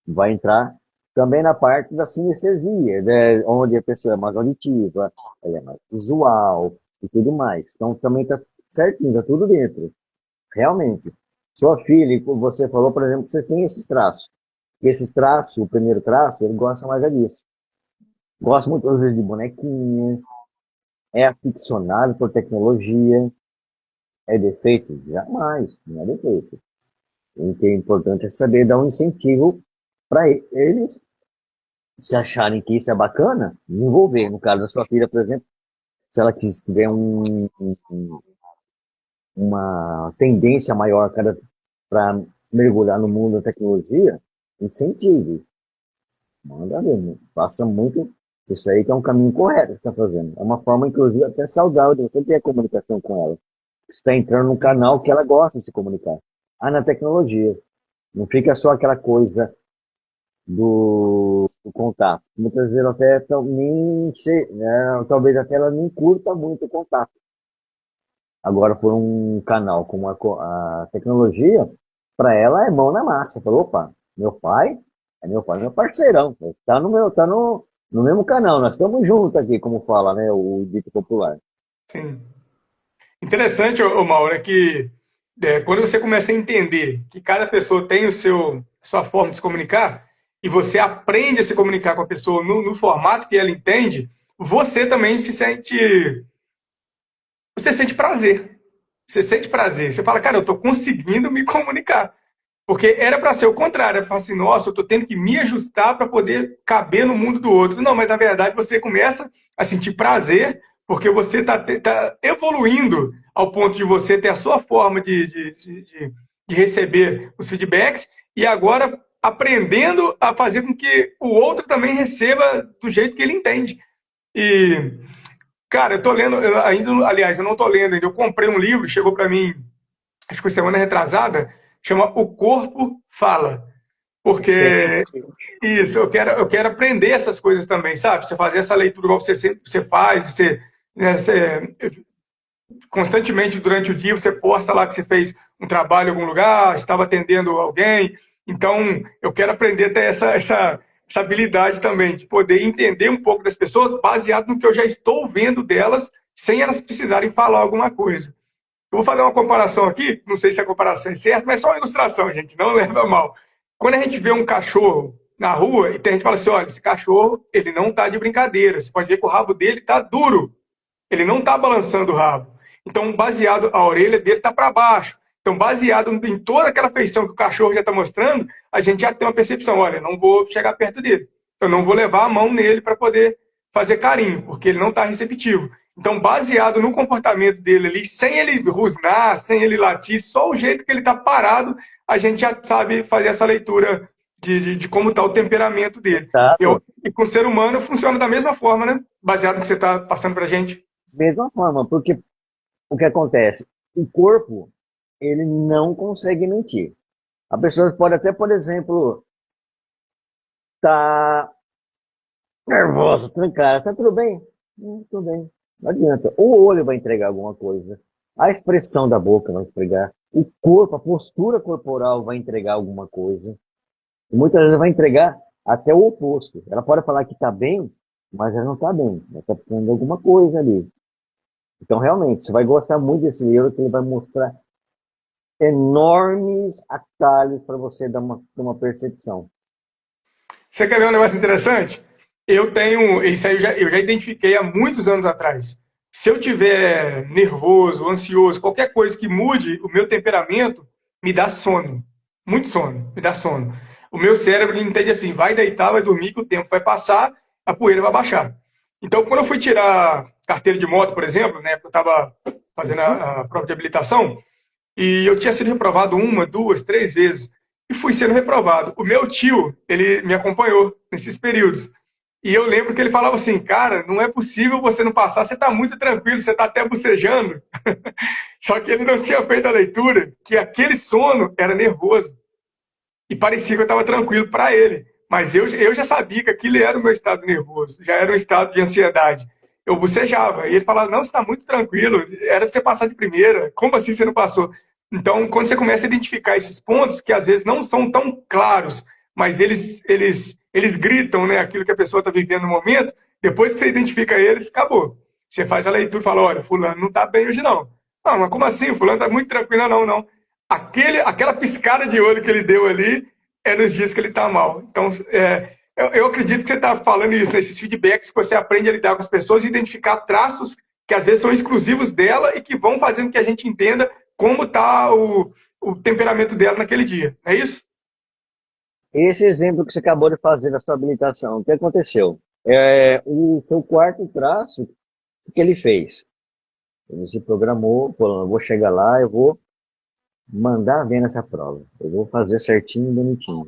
Vai entrar Também na parte da sinestesia, né, onde a pessoa é mais auditiva, ela é mais visual e tudo mais. Então também está certinho, está tudo dentro. Realmente. Sua filha, você falou, por exemplo, que você tem esses traços. Esses traços, o primeiro traço, ele gosta mais disso. Gosta muito, às vezes, de bonequinha, é aficionado por tecnologia. É defeito? Jamais, não é defeito. O que é importante é saber dar um incentivo para eles, se acharem que isso é bacana, desenvolver. No caso da sua filha, por exemplo, se ela tiver uma tendência maior para mergulhar no mundo da tecnologia, incentive. Manda ver, né? Faça muito. Isso aí que é um caminho correto que você está fazendo. É uma forma, inclusive, até saudável de você ter a comunicação com ela. Você está entrando num canal que ela gosta de se comunicar. Ah, na tecnologia. Não fica só aquela coisa do contato. Muitas vezes até nem né, talvez até ela nem curta muito o contato. Agora, por um canal como a tecnologia, para ela é mão na massa. Falou, opa, meu pai é meu parceirão. Tá no mesmo canal, nós estamos juntos aqui, como fala, né, o dito popular. Sim. Interessante, Mauro, é que quando você começa a entender que cada pessoa tem sua forma de se comunicar e você aprende a se comunicar com a pessoa no formato que ela entende, você também você sente prazer. Você sente prazer. Você fala, cara, eu estou conseguindo me comunicar. Porque era para ser o contrário, era para falar assim, nossa, eu estou tendo que me ajustar para poder caber no mundo do outro. Não, mas na verdade você começa a sentir prazer, porque você tá evoluindo ao ponto de você ter a sua forma de receber os feedbacks e agora aprendendo a fazer com que o outro também receba do jeito que ele entende. E, cara, eu tô lendo, aliás, eu não tô lendo ainda, eu comprei um livro, chegou para mim, acho que foi semana retrasada, chama O Corpo Fala. Porque isso, eu quero aprender essas coisas também, sabe? Você fazer essa leitura igual você faz, você constantemente durante o dia você posta lá que você fez um trabalho em algum lugar, estava atendendo alguém. Então, eu quero aprender a ter essa habilidade também, de poder entender um pouco das pessoas baseado no que eu já estou vendo delas, sem elas precisarem falar alguma coisa. Eu vou fazer uma comparação aqui, não sei se a comparação é certa, mas é só uma ilustração, gente, não leva mal. Quando a gente vê um cachorro na rua e tem gente que fala assim, olha, esse cachorro, ele não está de brincadeira, você pode ver que o rabo dele está duro, ele não está balançando o rabo. Então, baseado, a orelha dele está para baixo. Então, baseado em toda aquela feição que o cachorro já está mostrando, a gente já tem uma percepção, olha, não vou chegar perto dele, eu não vou levar a mão nele para poder fazer carinho, porque ele não está receptivo. Então, baseado no comportamento dele ali, sem ele rosnar, sem ele latir, só o jeito que ele está parado, a gente já sabe fazer essa leitura de como está o temperamento dele. Exato. E com o ser humano funciona da mesma forma, né? Baseado no que você está passando para a gente. Mesma forma, porque o que acontece? O corpo, ele não consegue mentir. A pessoa pode até, por exemplo, tá nervosa, trancada, tá tudo bem? Tudo bem. Não adianta. O olho vai entregar alguma coisa. A expressão da boca vai entregar. O corpo, a postura corporal vai entregar alguma coisa. E muitas vezes vai entregar até o oposto. Ela pode falar que está bem, mas ela não está bem. Ela está precisando de alguma coisa ali. Então, realmente, você vai gostar muito desse livro, que ele vai mostrar enormes atalhos para você dar uma percepção. Você quer ver um negócio interessante? Eu tenho, isso aí eu já identifiquei há muitos anos atrás. Se eu tiver nervoso, ansioso, qualquer coisa que mude o meu temperamento, me dá sono. Muito sono, me dá sono. O meu cérebro entende assim, vai deitar, vai dormir, que o tempo vai passar, a poeira vai baixar. Então, quando eu fui tirar carteira de moto, por exemplo, né, eu estava fazendo a prova de habilitação, e eu tinha sido reprovado uma, duas, três vezes. E fui sendo reprovado. O meu tio, ele me acompanhou nesses períodos. E eu lembro que ele falava assim, cara, não é possível você não passar, você está muito tranquilo, você está até bocejando. Só que ele não tinha feito a leitura, que aquele sono era nervoso. E parecia que eu estava tranquilo para ele. Mas eu já sabia que aquilo era o meu estado nervoso, já era um estado de ansiedade. Eu bocejava. E ele falava, não, você está muito tranquilo, era para você passar de primeira. Como assim você não passou? Então, quando você começa a identificar esses pontos, que às vezes não são tão claros, mas eles eles gritam, né, aquilo que a pessoa está vivendo no momento, depois que você identifica eles, acabou. Você faz a leitura e fala, olha, fulano não está bem hoje não. Não, mas como assim? O fulano está muito tranquilo. Não, não. Aquela piscada de olho que ele deu ali é nos dias que ele está mal. Então, eu acredito que você está falando isso, nesses feedbacks que você aprende a lidar com as pessoas e identificar traços que às vezes são exclusivos dela e que vão fazendo que a gente entenda como está o temperamento dela naquele dia. É isso? Esse exemplo que você acabou de fazer da sua habilitação, o que aconteceu? O seu quarto traço, o que ele fez? Ele se programou, falou, eu vou chegar lá, eu vou mandar ver nessa prova. Eu vou fazer certinho e bonitinho.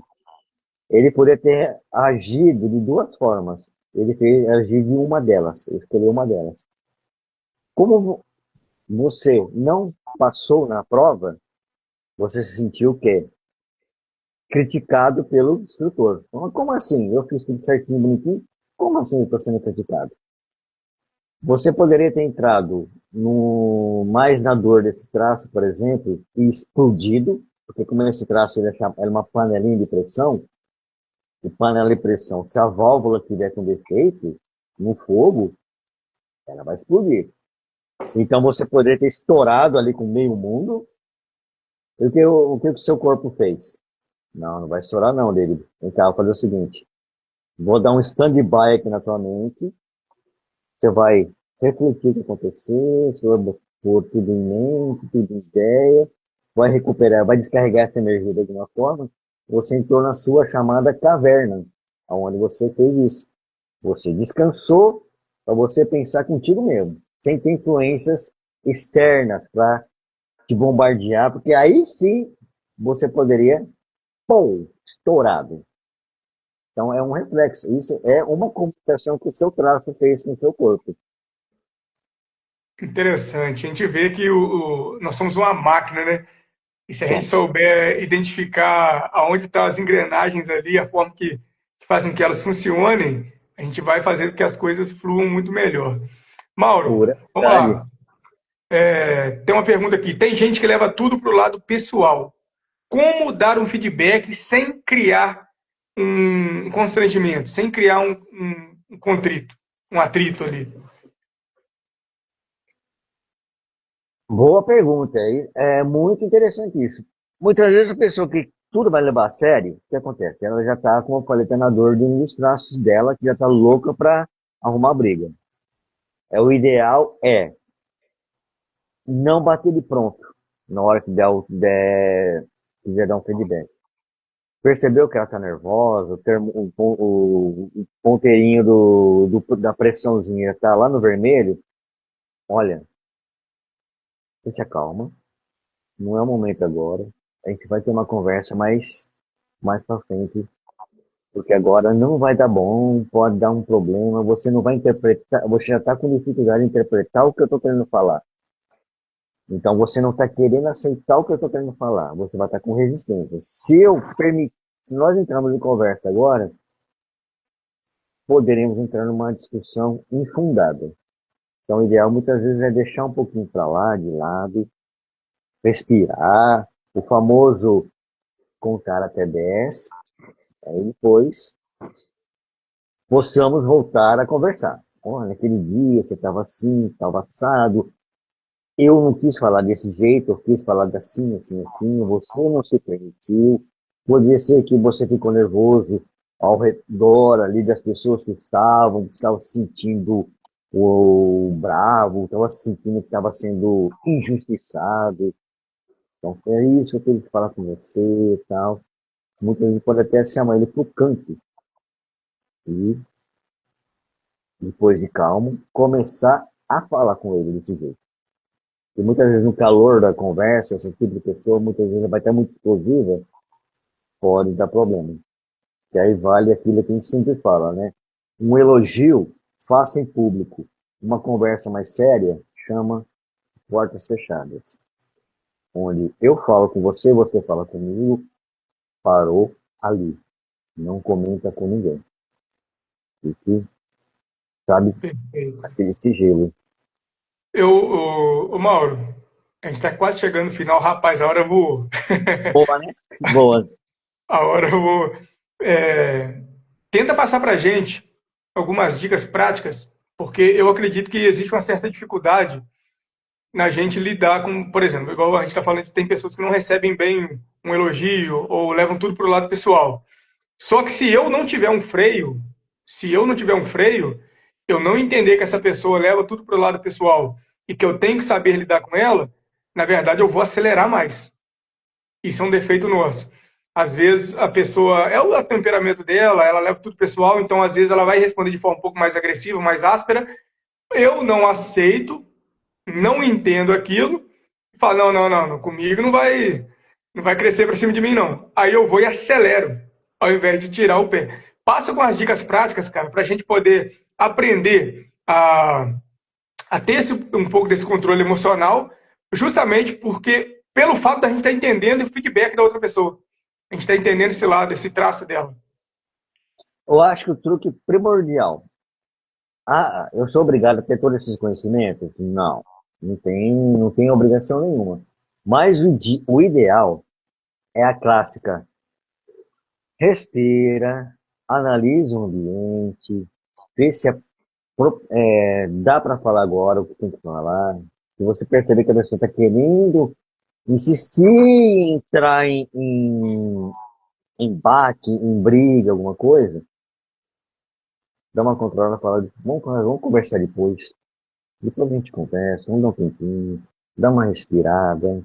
Ele poderia ter agido de duas formas. Ele fez agir de uma delas, ele escolheu uma delas. Como você não passou na prova, você se sentiu o quê? Criticado pelo instrutor. Como assim? Eu fiz tudo certinho, bonitinho? Como assim eu estou sendo criticado? Você poderia ter entrado mais na dor desse traço, por exemplo, e explodido, porque como esse traço era uma panelinha de pressão, e panela de pressão, se a válvula tiver com defeito no fogo, ela vai explodir. Então você poderia ter estourado ali com meio mundo. E o que o seu corpo fez? Não, não vai estourar não, David. Então, eu vou fazer o seguinte. Vou dar um stand-by aqui na tua mente. Você vai refletir o que aconteceu, você vai pôr tudo em mente, tudo em ideia, vai recuperar, vai descarregar essa energia de alguma forma. Você entrou na sua chamada caverna, onde você fez isso. Você descansou para você pensar contigo mesmo, sem ter influências externas para te bombardear, porque aí sim você poderia, pô, estourado. Então é um reflexo. Isso é uma comunicação que o seu traço fez com o seu corpo. Interessante. A gente vê que nós somos uma máquina, né? E se a gente Somos. souber identificar aonde estão as engrenagens ali, a forma que faz com que elas funcionem, a gente vai fazer com que as coisas fluam muito melhor. Mauro, Pura vamos verdade. lá. Tem uma pergunta aqui. Tem gente que leva tudo para o lado pessoal. Como dar um feedback sem criar um constrangimento, sem criar um contrito, um atrito ali? Boa pergunta. É muito interessante isso. Muitas vezes a pessoa que tudo vai levar a sério, o que acontece? Ela já está, como eu falei, tá na dor de um dos traços dela, que já está louca para arrumar briga. O ideal é não bater de pronto na hora que quiser dar um feedback. Percebeu que ela está nervosa, o ponteirinho da pressãozinha está lá no vermelho? Olha, você se acalma, não é o momento agora. A gente vai ter uma conversa mais para frente, porque agora não vai dar bom, pode dar um problema, você não vai interpretar, você já está com dificuldade de interpretar o que eu estou querendo falar. Então você não está querendo aceitar o que eu estou querendo falar, você vai estar com resistência. Se nós entrarmos em conversa agora, poderemos entrar numa discussão infundada. Então o ideal muitas vezes é deixar um pouquinho para lá, de lado, respirar, o famoso contar até 10, aí depois possamos voltar a conversar. Olha, naquele dia você estava assim, estava assado, eu não quis falar desse jeito, eu quis falar assim, assim, assim, você não se permitiu, poderia ser que você ficou nervoso ao redor ali das pessoas que estavam se sentindo o bravo, estavam se sentindo que estava sendo injustiçado. Então, é isso que eu tenho que falar com você e tal. Muitas vezes pode até chamar ele para o canto e, depois de calmo, começar a falar com ele desse jeito. E muitas vezes no calor da conversa, esse tipo de pessoa, muitas vezes vai estar muito explosiva, pode dar problema. E aí vale aquilo que a gente sempre fala, né? Um elogio, faça em público. Uma conversa mais séria, chama portas fechadas. Onde eu falo com você, você fala comigo, parou ali. Não comenta com ninguém. Porque, sabe, Perfeito. aquele sigilo. Mauro, a gente está quase chegando no final. Rapaz, a hora voou. Boa, né? Boa. A hora voou. É, tenta passar para a gente algumas dicas práticas, porque eu acredito que existe uma certa dificuldade na gente lidar com, por exemplo, igual a gente está falando, tem pessoas que não recebem bem um elogio ou levam tudo para o lado pessoal. Só que se eu não tiver um freio, se eu não tiver um freio, eu não entender que essa pessoa leva tudo para o lado pessoal e que eu tenho que saber lidar com ela, na verdade eu vou acelerar mais. Isso é um defeito nosso. Às vezes a pessoa, é o temperamento dela, ela leva tudo pessoal, então às vezes ela vai responder de forma um pouco mais agressiva, mais áspera. Eu não aceito, não entendo aquilo, e falo, não, comigo não vai crescer para cima de mim, não. Aí eu vou e acelero, ao invés de tirar o pé. Passa com as dicas práticas, cara, para a gente poder aprender a ter um pouco desse controle emocional, justamente porque, pelo fato da gente estar entendendo o feedback da outra pessoa. A gente está entendendo esse lado, esse traço dela. Eu acho que o truque primordial. Ah, eu sou obrigado a ter todos esses conhecimentos? Não, não tem obrigação nenhuma. Mas o ideal é a clássica. Respira, analisa o ambiente, vê se dá para falar agora o que tem que falar. Se você perceber que a pessoa está querendo insistir em entrar em embate, em briga, alguma coisa, dá uma controlada e fala, vamos conversar depois. Depois a gente conversa, vamos dar um tempinho, dá uma respirada.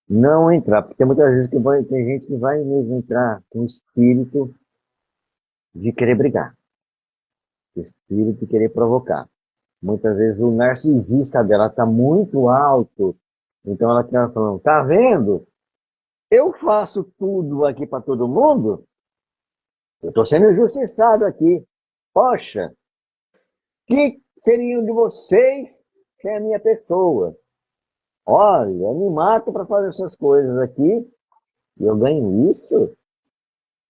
Não entrar, porque muitas vezes tem gente que vai mesmo entrar com o espírito de querer brigar, o espírito de querer provocar. Muitas vezes o narcisista dela está muito alto, então ela está falando, tá vendo? Eu faço tudo aqui para todo mundo, eu estou sendo injustiçado aqui. Poxa, que seriam de vocês sem a minha pessoa? Olha, eu me mato para fazer essas coisas aqui e eu ganho isso?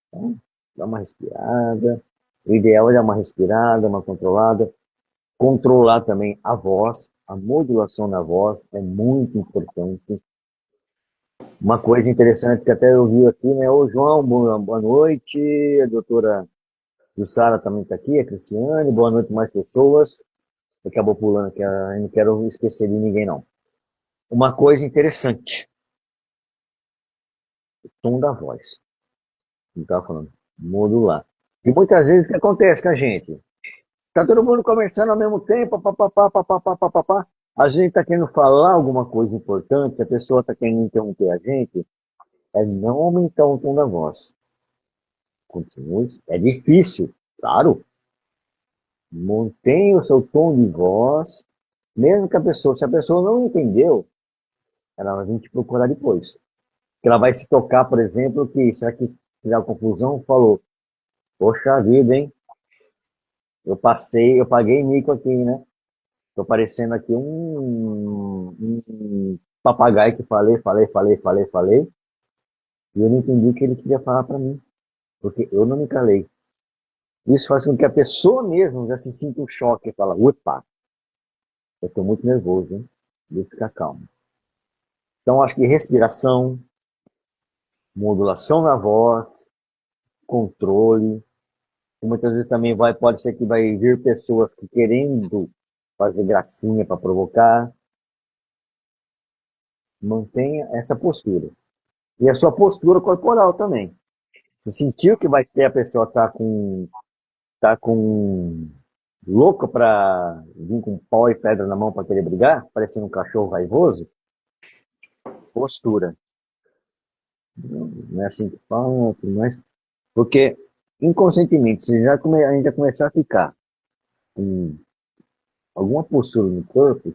Então, dá uma respirada. O ideal é dar uma respirada, uma controlada. Controlar também a voz, a modulação da voz é muito importante. Uma coisa interessante que até eu vi aqui, né? Ô João, boa noite. A doutora Jussara também está aqui, a Cristiane, boa noite mais pessoas. Acabou pulando aqui, eu não quero esquecer de ninguém não. Uma coisa interessante, o tom da voz. Não estava falando, modular. E muitas vezes o que acontece com a gente? Tá todo mundo conversando ao mesmo tempo, papapá, papapá, papapá. A gente está querendo falar alguma coisa importante, a pessoa está querendo interromper a gente, é não aumentar o tom da voz. Continue, é difícil, claro. Mantenha o seu tom de voz, mesmo que se a pessoa não entendeu, ela vai vir te procurar depois. Que ela vai se tocar, por exemplo, que será que criar confusão, falou, poxa vida, hein? Eu paguei mico aqui, né? Tô parecendo aqui um papagaio que falei, e eu não entendi o que ele queria falar para mim, porque eu não me calei. Isso faz com que a pessoa mesmo já se sinta um choque e fala, opa, eu tô muito nervoso, hein? Deixa eu ficar calmo. Então, acho que respiração, modulação na voz, controle, e muitas vezes também pode ser que vai vir pessoas que querendo fazer gracinha para provocar. Mantenha essa postura. E a sua postura corporal também. Se sentiu que vai ter a pessoa tá com louca para vir com pau e pedra na mão para querer brigar, parecendo um cachorro raivoso, postura. Não é assim que fala, tudo mais. Porque inconscientemente, se a gente já começar a ficar com alguma postura no corpo,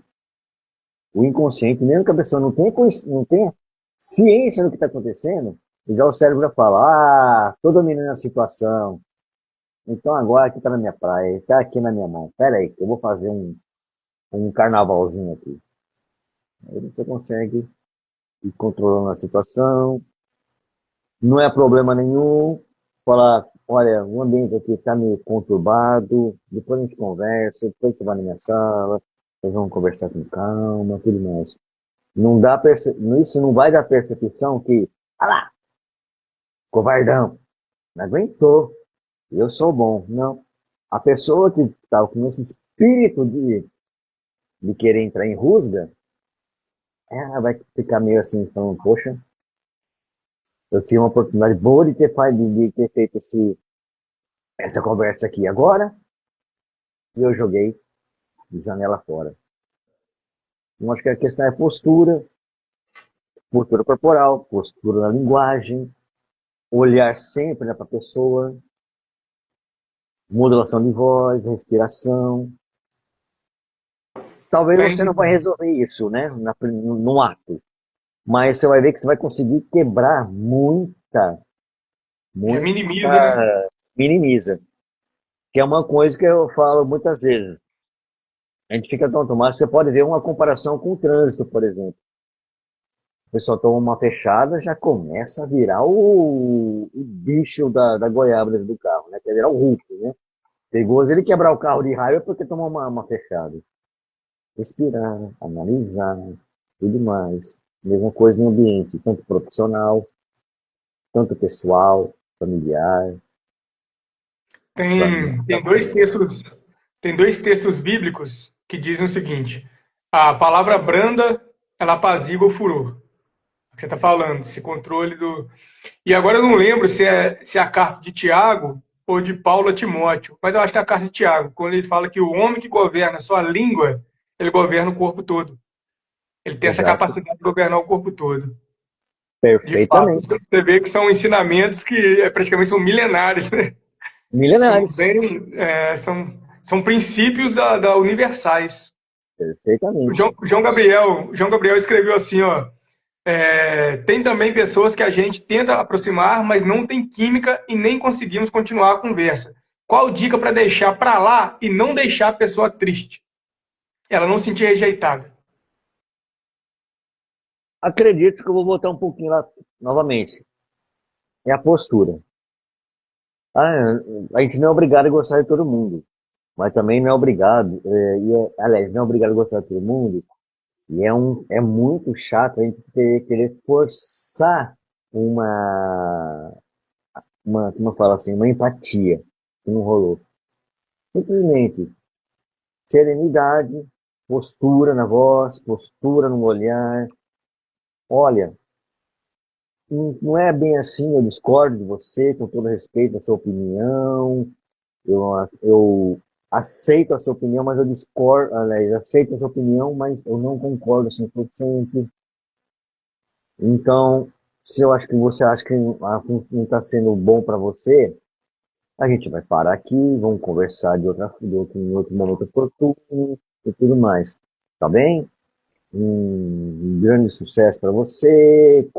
o inconsciente, mesmo que a pessoa não tenha ciência do que está acontecendo, já o cérebro já fala, tô dominando a situação, então agora aqui tá na minha praia, tá aqui na minha mão, pera aí, que eu vou fazer um carnavalzinho aqui. Aí você consegue ir controlando a situação, não é problema nenhum, falar, olha, o ambiente aqui está meio conturbado, depois a gente conversa, depois você vai na minha sala, nós vamos conversar com calma, tudo mais. Não dá isso não vai dar percepção que, ah lá, covardão, não aguentou, eu sou bom. Não. A pessoa que está com esse espírito de querer entrar em rusga, ela vai ficar meio assim, falando, poxa, eu tinha uma oportunidade boa de ter feito essa conversa aqui agora, e eu joguei de janela fora. Então, acho que a questão é postura corporal, postura na linguagem, olhar sempre, né, para a pessoa, modulação de voz, respiração. Talvez você não vai Tem, resolver isso, né, no ato, mas você vai ver que você vai conseguir quebrar já muita minimiza, né? minimiza, que é uma coisa que eu falo muitas vezes. A gente fica tão automático, você pode ver uma comparação com o trânsito, por exemplo. O pessoal toma uma fechada, já começa a virar o bicho da goiaba dentro do carro, né? Quer virar o Hulk, né? Perigoso ele quebrar o carro de raiva porque tomou uma fechada. Respirar, analisar, tudo mais. Mesma coisa no ambiente, tanto profissional, tanto pessoal, familiar. Tem, tem dois textos bíblicos que dizem o seguinte: a palavra branda, ela apazigua o furor. O que você está falando, esse controle do. E agora eu não lembro se é a carta de Tiago ou de Paulo a Timóteo, mas eu acho que é a carta de Tiago, quando ele fala que o homem que governa a sua língua, ele governa o corpo todo. Ele tem essa Exato. capacidade de governar o corpo todo. De fato, Perfeitamente. você vê que são ensinamentos que praticamente são milenares, né? São Milenares. bem, são princípios da universais. Perfeitamente. O João Gabriel escreveu assim, ó, tem também pessoas que a gente tenta aproximar, mas não tem química e nem conseguimos continuar a conversa. Qual dica para deixar para lá e não deixar a pessoa triste? Ela não se sentir rejeitada. Acredito que eu vou voltar um pouquinho lá novamente. É a postura. Ah, a gente não é obrigado a gostar de todo mundo, mas também não é obrigado, aliás, não é obrigado a gostar de todo mundo, e é muito chato a gente querer forçar uma, como eu falo assim, uma empatia que não rolou. Simplesmente serenidade, postura na voz, postura no olhar. Olha, não é bem assim, eu discordo de você, com todo respeito à sua opinião, eu aceito a sua opinião, mas eu discordo, aliás, aceito a sua opinião, mas eu não concordo 100%. Então, se eu acho que você acha que não está sendo bom para você, a gente vai parar aqui, vamos conversar em outro momento oportuno e tudo mais. Tá bem? Um grande sucesso para você.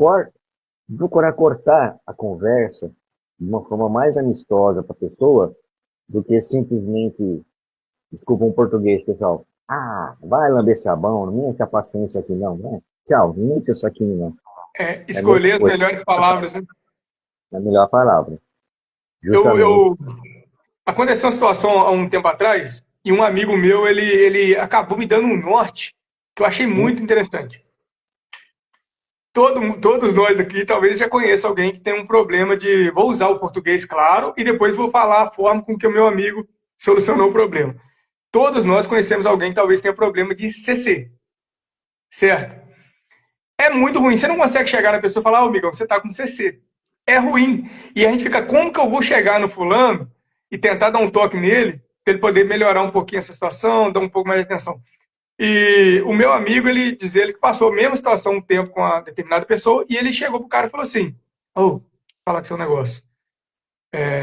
Procurar cortar a conversa de uma forma mais amistosa para a pessoa do que simplesmente, desculpa um português, pessoal. Ah, vai lamber sabão, não me enche a paciência aqui não, né? Tchau, não enche isso aqui não. É a mesma Escolher as coisa, melhores palavras. Né? é a melhor palavra, Eu, justamente. eu, Aconteceu uma situação há um tempo atrás e um amigo meu ele acabou me dando um norte que eu achei Hum? muito interessante. Todos nós aqui talvez já conheçam alguém que tem um problema de. Vou usar o português, claro, e depois vou falar a forma com que o meu amigo solucionou o problema. Todos nós conhecemos alguém que talvez tenha problema de CC, certo? É muito ruim. Você não consegue chegar na pessoa e falar, amigão, você está com CC. É ruim. E a gente fica, como que eu vou chegar no fulano e tentar dar um toque nele para ele poder melhorar um pouquinho essa situação, dar um pouco mais de atenção? E o meu amigo, ele diz ele que passou a mesma situação um tempo com uma determinada pessoa e ele chegou pro cara e falou assim: Ô, fala com seu negócio.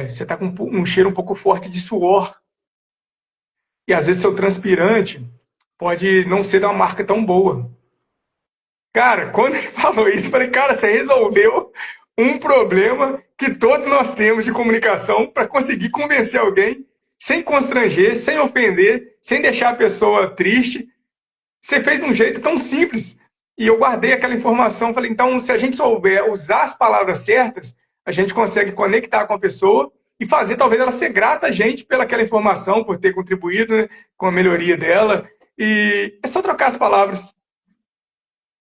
Você tá com um cheiro um pouco forte de suor e às vezes seu transpirante pode não ser de uma marca tão boa. Cara, quando ele falou isso, eu falei, cara, você resolveu um problema que todos nós temos de comunicação para conseguir convencer alguém sem constranger, sem ofender, sem deixar a pessoa triste. Você fez de um jeito tão simples. E eu guardei aquela informação. Falei, então, se a gente souber usar as palavras certas, a gente consegue conectar com a pessoa e fazer talvez ela ser grata a gente pelaquela informação, por ter contribuído, né, com a melhoria dela. E é só trocar as palavras.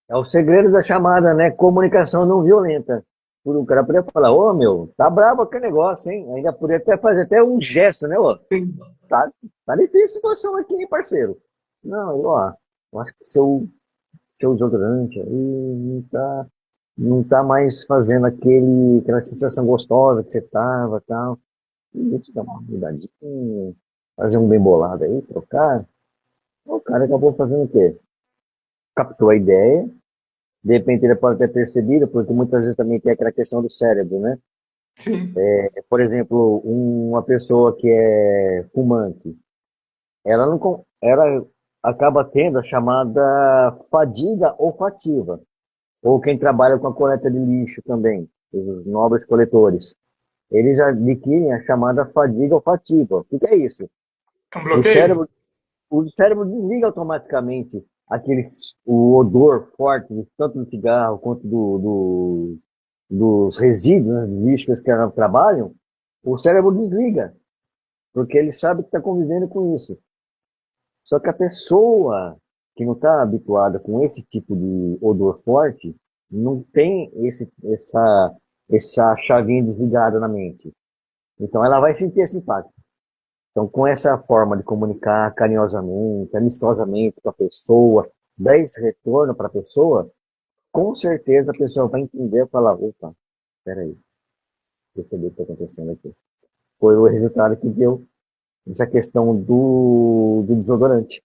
É o segredo da chamada, né? Comunicação não violenta. O cara poderia falar, ô meu, tá brabo aquele negócio, hein? Ainda poderia até fazer até um gesto, né, ô? Sim. Tá, tá difícil a situação aqui, hein, parceiro? Não, ó, eu acho que seu desodorante aí não tá mais fazendo aquela sensação gostosa que você tava e tal. Deixa eu te dar uma mudadinha, fazer um bem bolado aí, trocar. O cara acabou fazendo o quê? Captou a ideia, de repente ele pode ter percebido, porque muitas vezes também tem aquela questão do cérebro, né? Sim. Por exemplo, uma pessoa que é fumante, ela acaba tendo a chamada fadiga olfativa, ou quem trabalha com a coleta de lixo também, os nobres coletores, eles adquirem a chamada fadiga olfativa. O que que é isso? É um O bloqueio? cérebro, o cérebro desliga automaticamente o odor forte, tanto do cigarro quanto dos resíduos, né, dos lixos que elas trabalham, o cérebro desliga, porque ele sabe que está convivendo com isso. Só que a pessoa que não está habituada com esse tipo de odor forte, não tem essa chavinha desligada na mente. Então ela vai sentir esse impacto. Então, com essa forma de comunicar carinhosamente, amistosamente com a pessoa, dar esse retorno para a pessoa, com certeza a pessoa vai entender e falar, opa, peraí, deixa eu ver o que está acontecendo aqui. Foi o resultado que deu essa questão do desodorante.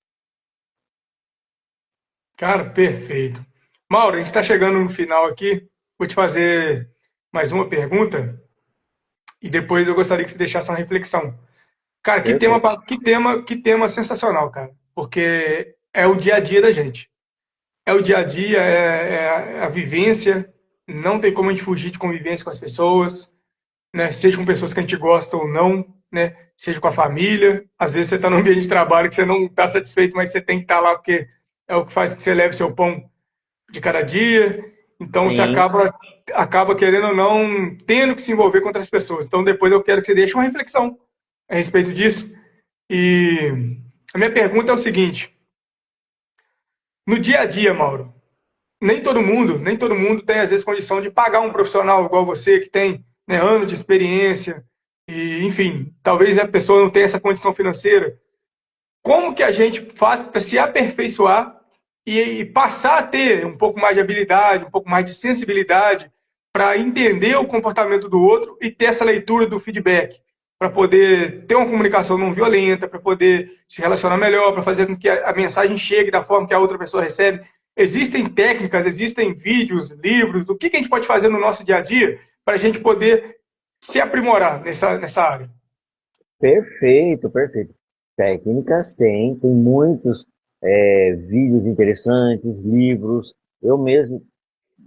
Cara, perfeito. Mauro, a gente está chegando no final aqui. Vou te fazer mais uma pergunta e depois eu gostaria que você deixasse uma reflexão. Cara, que tema, Perfeito. que tema sensacional, cara. Porque é o dia a dia da gente. É o dia a dia, é a vivência. Não tem como a gente fugir de convivência com as pessoas, né? Seja com pessoas que a gente gosta ou não, né? Seja com a família. Às vezes você está num ambiente de trabalho que você não está satisfeito, mas você tem que estar lá porque é o que faz com que você leve seu pão de cada dia. Então você Sim, acaba querendo ou não tendo que se envolver com outras pessoas. Então depois eu quero que você deixe uma reflexão a respeito disso. E a minha pergunta é o seguinte: no dia a dia, Mauro, nem todo mundo tem às vezes condição de pagar um profissional igual você que tem, né, anos de experiência e, enfim, talvez a pessoa não tenha essa condição financeira. Como que a gente faz para se aperfeiçoar e passar a ter um pouco mais de habilidade, um pouco mais de sensibilidade para entender o comportamento do outro e ter essa leitura do feedback, para poder ter uma comunicação não violenta, para poder se relacionar melhor, para fazer com que a mensagem chegue da forma que a outra pessoa recebe. Existem técnicas, existem vídeos, livros, o que a gente pode fazer no nosso dia a dia para a gente poder se aprimorar nessa área? perfeito, perfeito. Técnicas tem muitos vídeos interessantes, livros. Eu mesmo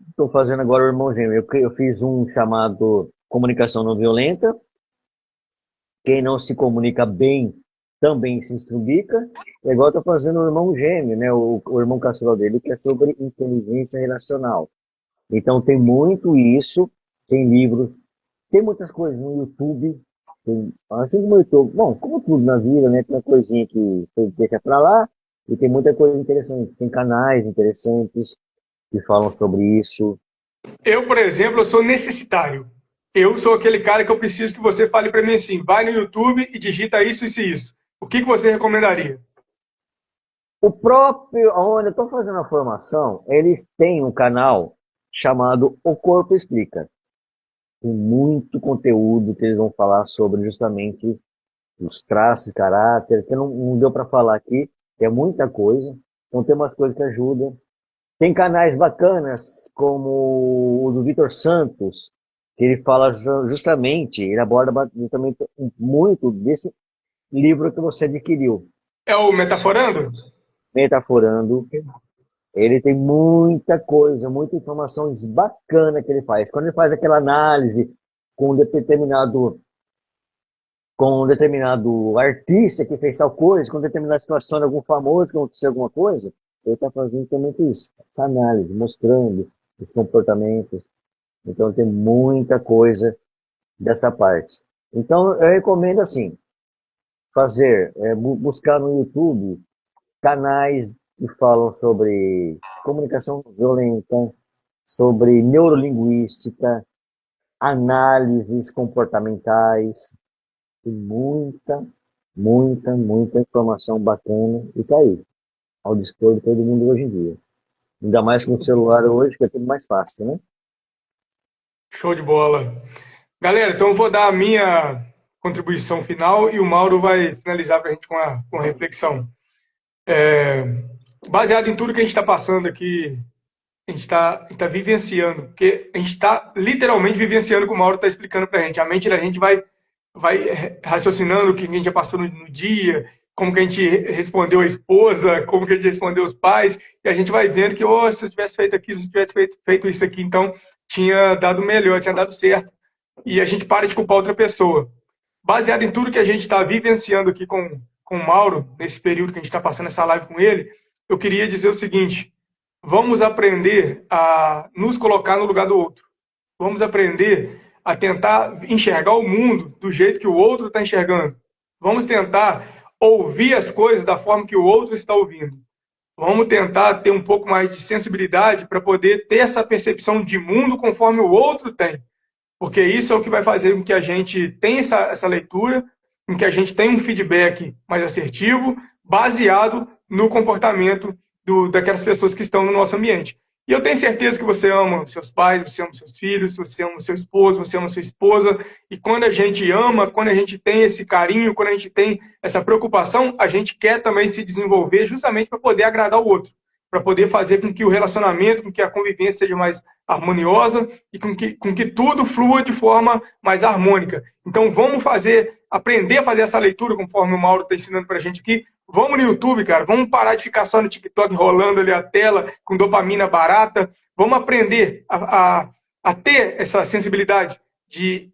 estou fazendo agora o Irmão Gêmeo. Eu fiz um chamado Comunicação Não Violenta. Quem não se comunica bem também se estrubica. É igual eu estou fazendo o Irmão Gêmeo, né? O irmão caçula dele, que é sobre inteligência relacional. Então tem muito isso, tem livros, tem muitas coisas no YouTube. Assim como eu estou, bom, como tudo na vida, né? Tem uma coisinha que você deixa para lá e tem muita coisa interessante. Tem canais interessantes que falam sobre isso. Eu, por exemplo, eu sou necessitário. Eu sou aquele cara que eu preciso que você fale para mim assim, vai no YouTube e digita isso, isso e isso. O que você recomendaria? O próprio, onde eu estou fazendo a formação, eles têm um canal chamado O Corpo Explica. Tem muito conteúdo que eles vão falar sobre justamente os traços de caráter, que não deu para falar aqui, que é muita coisa. Então tem umas coisas que ajudam. Tem canais bacanas, como o do Vitor Santos, que ele fala justamente, ele aborda justamente muito desse livro que você adquiriu, É o Metaforando? Metaforando. Ele tem muita coisa, muita informações bacana que ele faz. Quando ele faz aquela análise com um determinado, com um determinado artista que fez tal coisa, com determinada situação de algum famoso que aconteceu alguma coisa, ele está fazendo também isso, essa análise, mostrando os comportamentos. Então tem muita coisa dessa parte. Então eu recomendo assim, buscar no YouTube canais que falam sobre comunicação violenta, sobre neurolinguística, análises comportamentais, tem muita informação bacana e tá aí, ao dispor de todo mundo hoje em dia. Ainda mais com o celular hoje, que é tudo mais fácil, né? Show de bola. Galera, então eu vou dar a minha contribuição final e o Mauro vai finalizar para a gente com a reflexão. Baseado em tudo que a gente está passando aqui, a gente está vivenciando, porque a gente está literalmente vivenciando o que o Mauro está explicando para a gente. A mente da gente vai raciocinando o que a gente já passou no dia, como que a gente respondeu a esposa, como que a gente respondeu os pais, e a gente vai vendo que, oh, se eu tivesse feito aquilo, se eu tivesse feito isso aqui, então tinha dado melhor, tinha dado certo. E a gente para de culpar outra pessoa. Baseado em tudo que a gente está vivenciando aqui com o Mauro, nesse período que a gente está passando essa live com ele, eu queria dizer o seguinte: vamos aprender a nos colocar no lugar do outro. Vamos aprender a tentar enxergar o mundo do jeito que o outro está enxergando. Vamos tentar ouvir as coisas da forma que o outro está ouvindo. Vamos tentar ter um pouco mais de sensibilidade para poder ter essa percepção de mundo conforme o outro tem. Porque isso é o que vai fazer com que a gente tenha essa leitura, com que a gente tenha um feedback mais assertivo, baseado no comportamento daquelas pessoas que estão no nosso ambiente. E eu tenho certeza que você ama seus pais, você ama seus filhos, você ama seu esposo, você ama sua esposa. E quando a gente ama, quando a gente tem esse carinho, quando a gente tem essa preocupação, a gente quer também se desenvolver justamente para poder agradar o outro, para poder fazer com que o relacionamento, com que a convivência seja mais harmoniosa e com que tudo flua de forma mais harmônica. Então vamos aprender a fazer essa leitura, conforme o Mauro está ensinando para a gente aqui. Vamos no YouTube, cara. Vamos parar de ficar só no TikTok rolando ali a tela com dopamina barata. Vamos aprender a ter essa sensibilidade de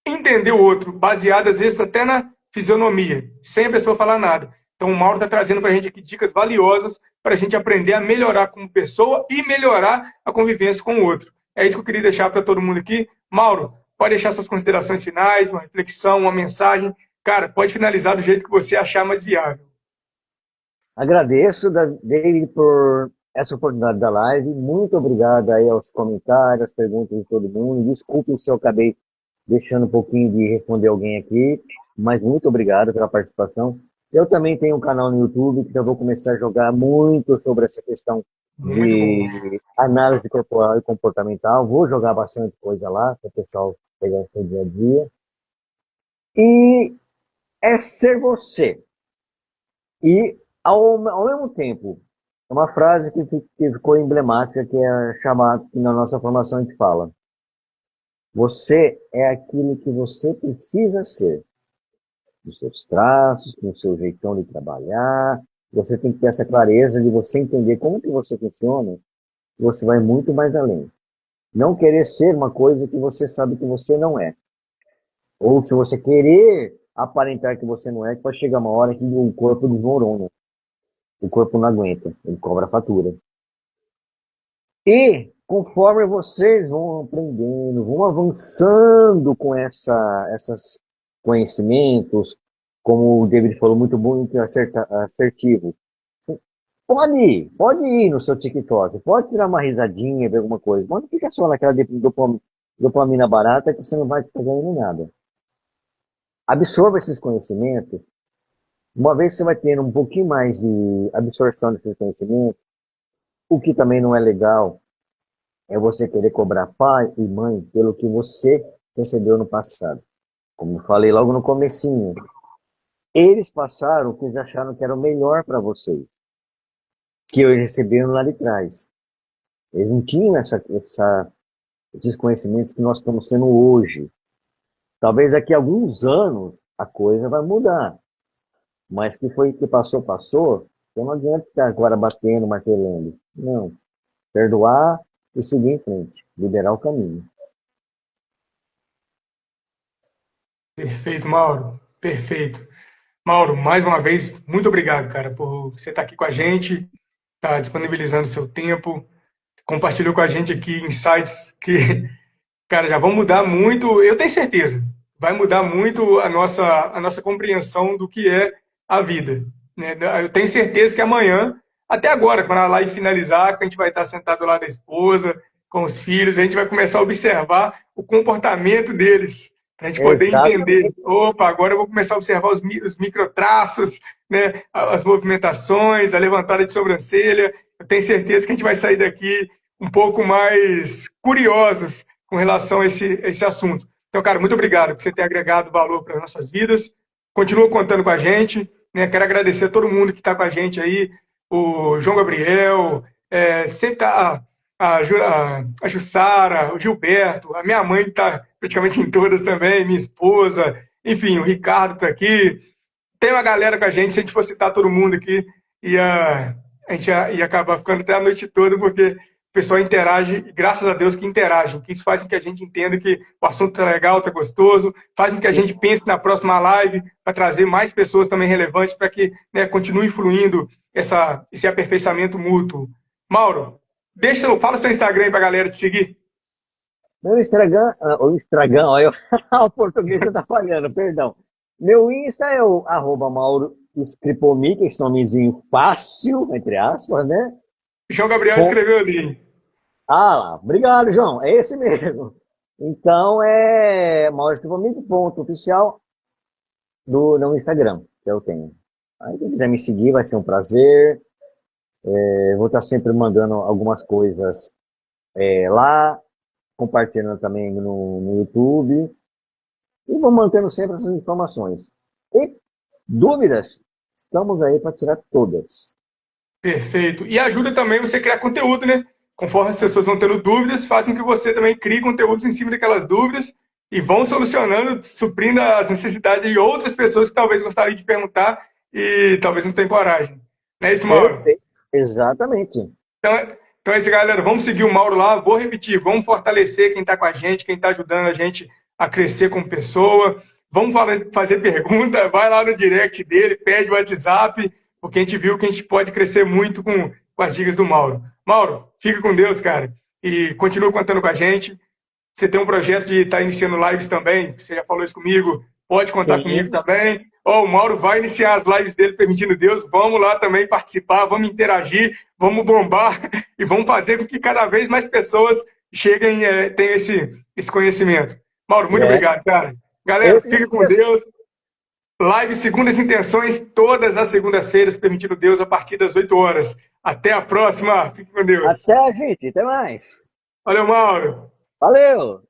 entender o outro, baseado às vezes até na fisionomia, sem a pessoa falar nada. Então o Mauro está trazendo para a gente aqui dicas valiosas para a gente aprender a melhorar como pessoa e melhorar a convivência com o outro. É isso que eu queria deixar para todo mundo aqui. Mauro, pode deixar suas considerações finais, uma reflexão, uma mensagem. Cara, pode finalizar do jeito que você achar mais viável. Agradeço, David, por essa oportunidade da live. Muito obrigado aí aos comentários, às perguntas de todo mundo. Desculpe se eu acabei deixando um pouquinho de responder alguém aqui, mas muito obrigado pela participação. Eu também tenho um canal no YouTube que eu vou começar a jogar muito sobre essa questão de análise corporal e comportamental. Vou jogar bastante coisa lá para o pessoal pegar o seu dia a dia. E é ser você. E, ao mesmo tempo, é uma frase que ficou emblemática, que é chamada, que na nossa formação a gente fala: você é aquilo que você precisa ser. Nos seus traços, no seu jeitão de trabalhar. Você tem que ter essa clareza de você entender como que você funciona, e você vai muito mais além. Não querer ser uma coisa que você sabe que você não é. Ou se você querer aparentar que você não é, que vai chegar uma hora que o corpo desmorona. O corpo não aguenta, ele cobra a fatura. E conforme vocês vão aprendendo, vão avançando com esses conhecimentos, como o David falou, muito bom e assertivo. Pode ir no seu TikTok, pode tirar uma risadinha, ver alguma coisa, mas não fica só naquela dopamina barata que você não vai estar ganhando nada. Absorva esses conhecimentos. Uma vez que você vai tendo um pouquinho mais de absorção desses conhecimentos, o que também não é legal é você querer cobrar pai e mãe pelo que você recebeu no passado. Como eu falei logo no comecinho, eles passaram o que eles acharam que era o melhor para vocês, que eles receberam lá de trás. Eles não tinham esses conhecimentos que nós estamos tendo hoje. Talvez daqui a alguns anos a coisa vai mudar. Mas que foi que passou, passou. Então não adianta ficar agora batendo, martelando. Não. Perdoar e seguir em frente. Liberar o caminho. Perfeito, Mauro. Perfeito. Mauro, mais uma vez, muito obrigado, cara, por você estar aqui com a gente, estar disponibilizando seu tempo, compartilhou com a gente aqui insights que, cara, já vão mudar muito, eu tenho certeza, vai mudar muito a nossa compreensão do que é a vida. Né? Eu tenho certeza que amanhã, até agora, quando a live finalizar, que a gente vai estar sentado lá da esposa, com os filhos, a gente vai começar a observar o comportamento deles, para a gente poder entender. Exatamente. Opa, agora eu vou começar a observar os microtraços, né, as movimentações, a levantada de sobrancelha. Eu tenho certeza que a gente vai sair daqui um pouco mais curiosos com relação a esse assunto. Então, cara, muito obrigado por você ter agregado valor para as nossas vidas. Continua contando com a gente, né? Quero agradecer a todo mundo que está com a gente aí, o João Gabriel, sempre está a Jussara, o Gilberto, a minha mãe está praticamente em todas também, minha esposa, enfim, o Ricardo está aqui. Tem uma galera com a gente, se a gente for citar todo mundo aqui, a gente ia acabar ficando até a noite toda, porque o pessoal interage, e graças a Deus que interagem, que isso faz com que a gente entenda que o assunto está legal, está gostoso, faz com que a gente pense na próxima live para trazer mais pessoas também relevantes para que, né, continue fluindo esse aperfeiçoamento mútuo. Mauro, fala seu Instagram aí para a galera te seguir. Meu Instagram, olha, o português está falhando, perdão. Meu Insta é o @Mauro Scripomi, que é esse nomezinho fácil, entre aspas, né? João Gabriel Com... escreveu ali. Ah lá, obrigado, João, é esse mesmo. Então é Mauro Scripomi, ponto oficial no Instagram, que eu tenho. Aí quem quiser me seguir vai ser um prazer. Vou estar sempre mandando algumas coisas lá, compartilhando também no YouTube. E vou mantendo sempre essas informações. E dúvidas, estamos aí para tirar todas. Perfeito. E ajuda também você a criar conteúdo, né? Conforme as pessoas vão tendo dúvidas, fazem que você também crie conteúdos em cima daquelas dúvidas e vão solucionando, suprindo as necessidades de outras pessoas que talvez gostariam de perguntar e talvez não tenham coragem. Não é isso, Mauro? Perfeito. Exatamente. Então é isso, galera. Vamos seguir o Mauro lá. Vou repetir, vamos fortalecer quem está com a gente, quem está ajudando a gente a crescer como pessoa. Vamos fazer pergunta, vai lá no direct dele, pede o WhatsApp, porque a gente viu que a gente pode crescer muito com as dicas do Mauro. Mauro, fica com Deus, cara. E continua contando com a gente. Você tem um projeto de estar iniciando lives também, você já falou isso comigo, pode contar comigo Sim. também. O Mauro vai iniciar as lives dele, permitindo Deus. Vamos lá também participar, vamos interagir, vamos bombar e vamos fazer com que cada vez mais pessoas cheguem e tenham esse conhecimento. Mauro, muito obrigado, cara. Galera, Eu que fica com agradeço. Deus. Live Segundas Intenções, todas as segundas-feiras, permitindo Deus, a partir das 8 horas. Até a próxima. Fique com Deus. Até, gente. Até mais. Valeu, Mauro. Valeu!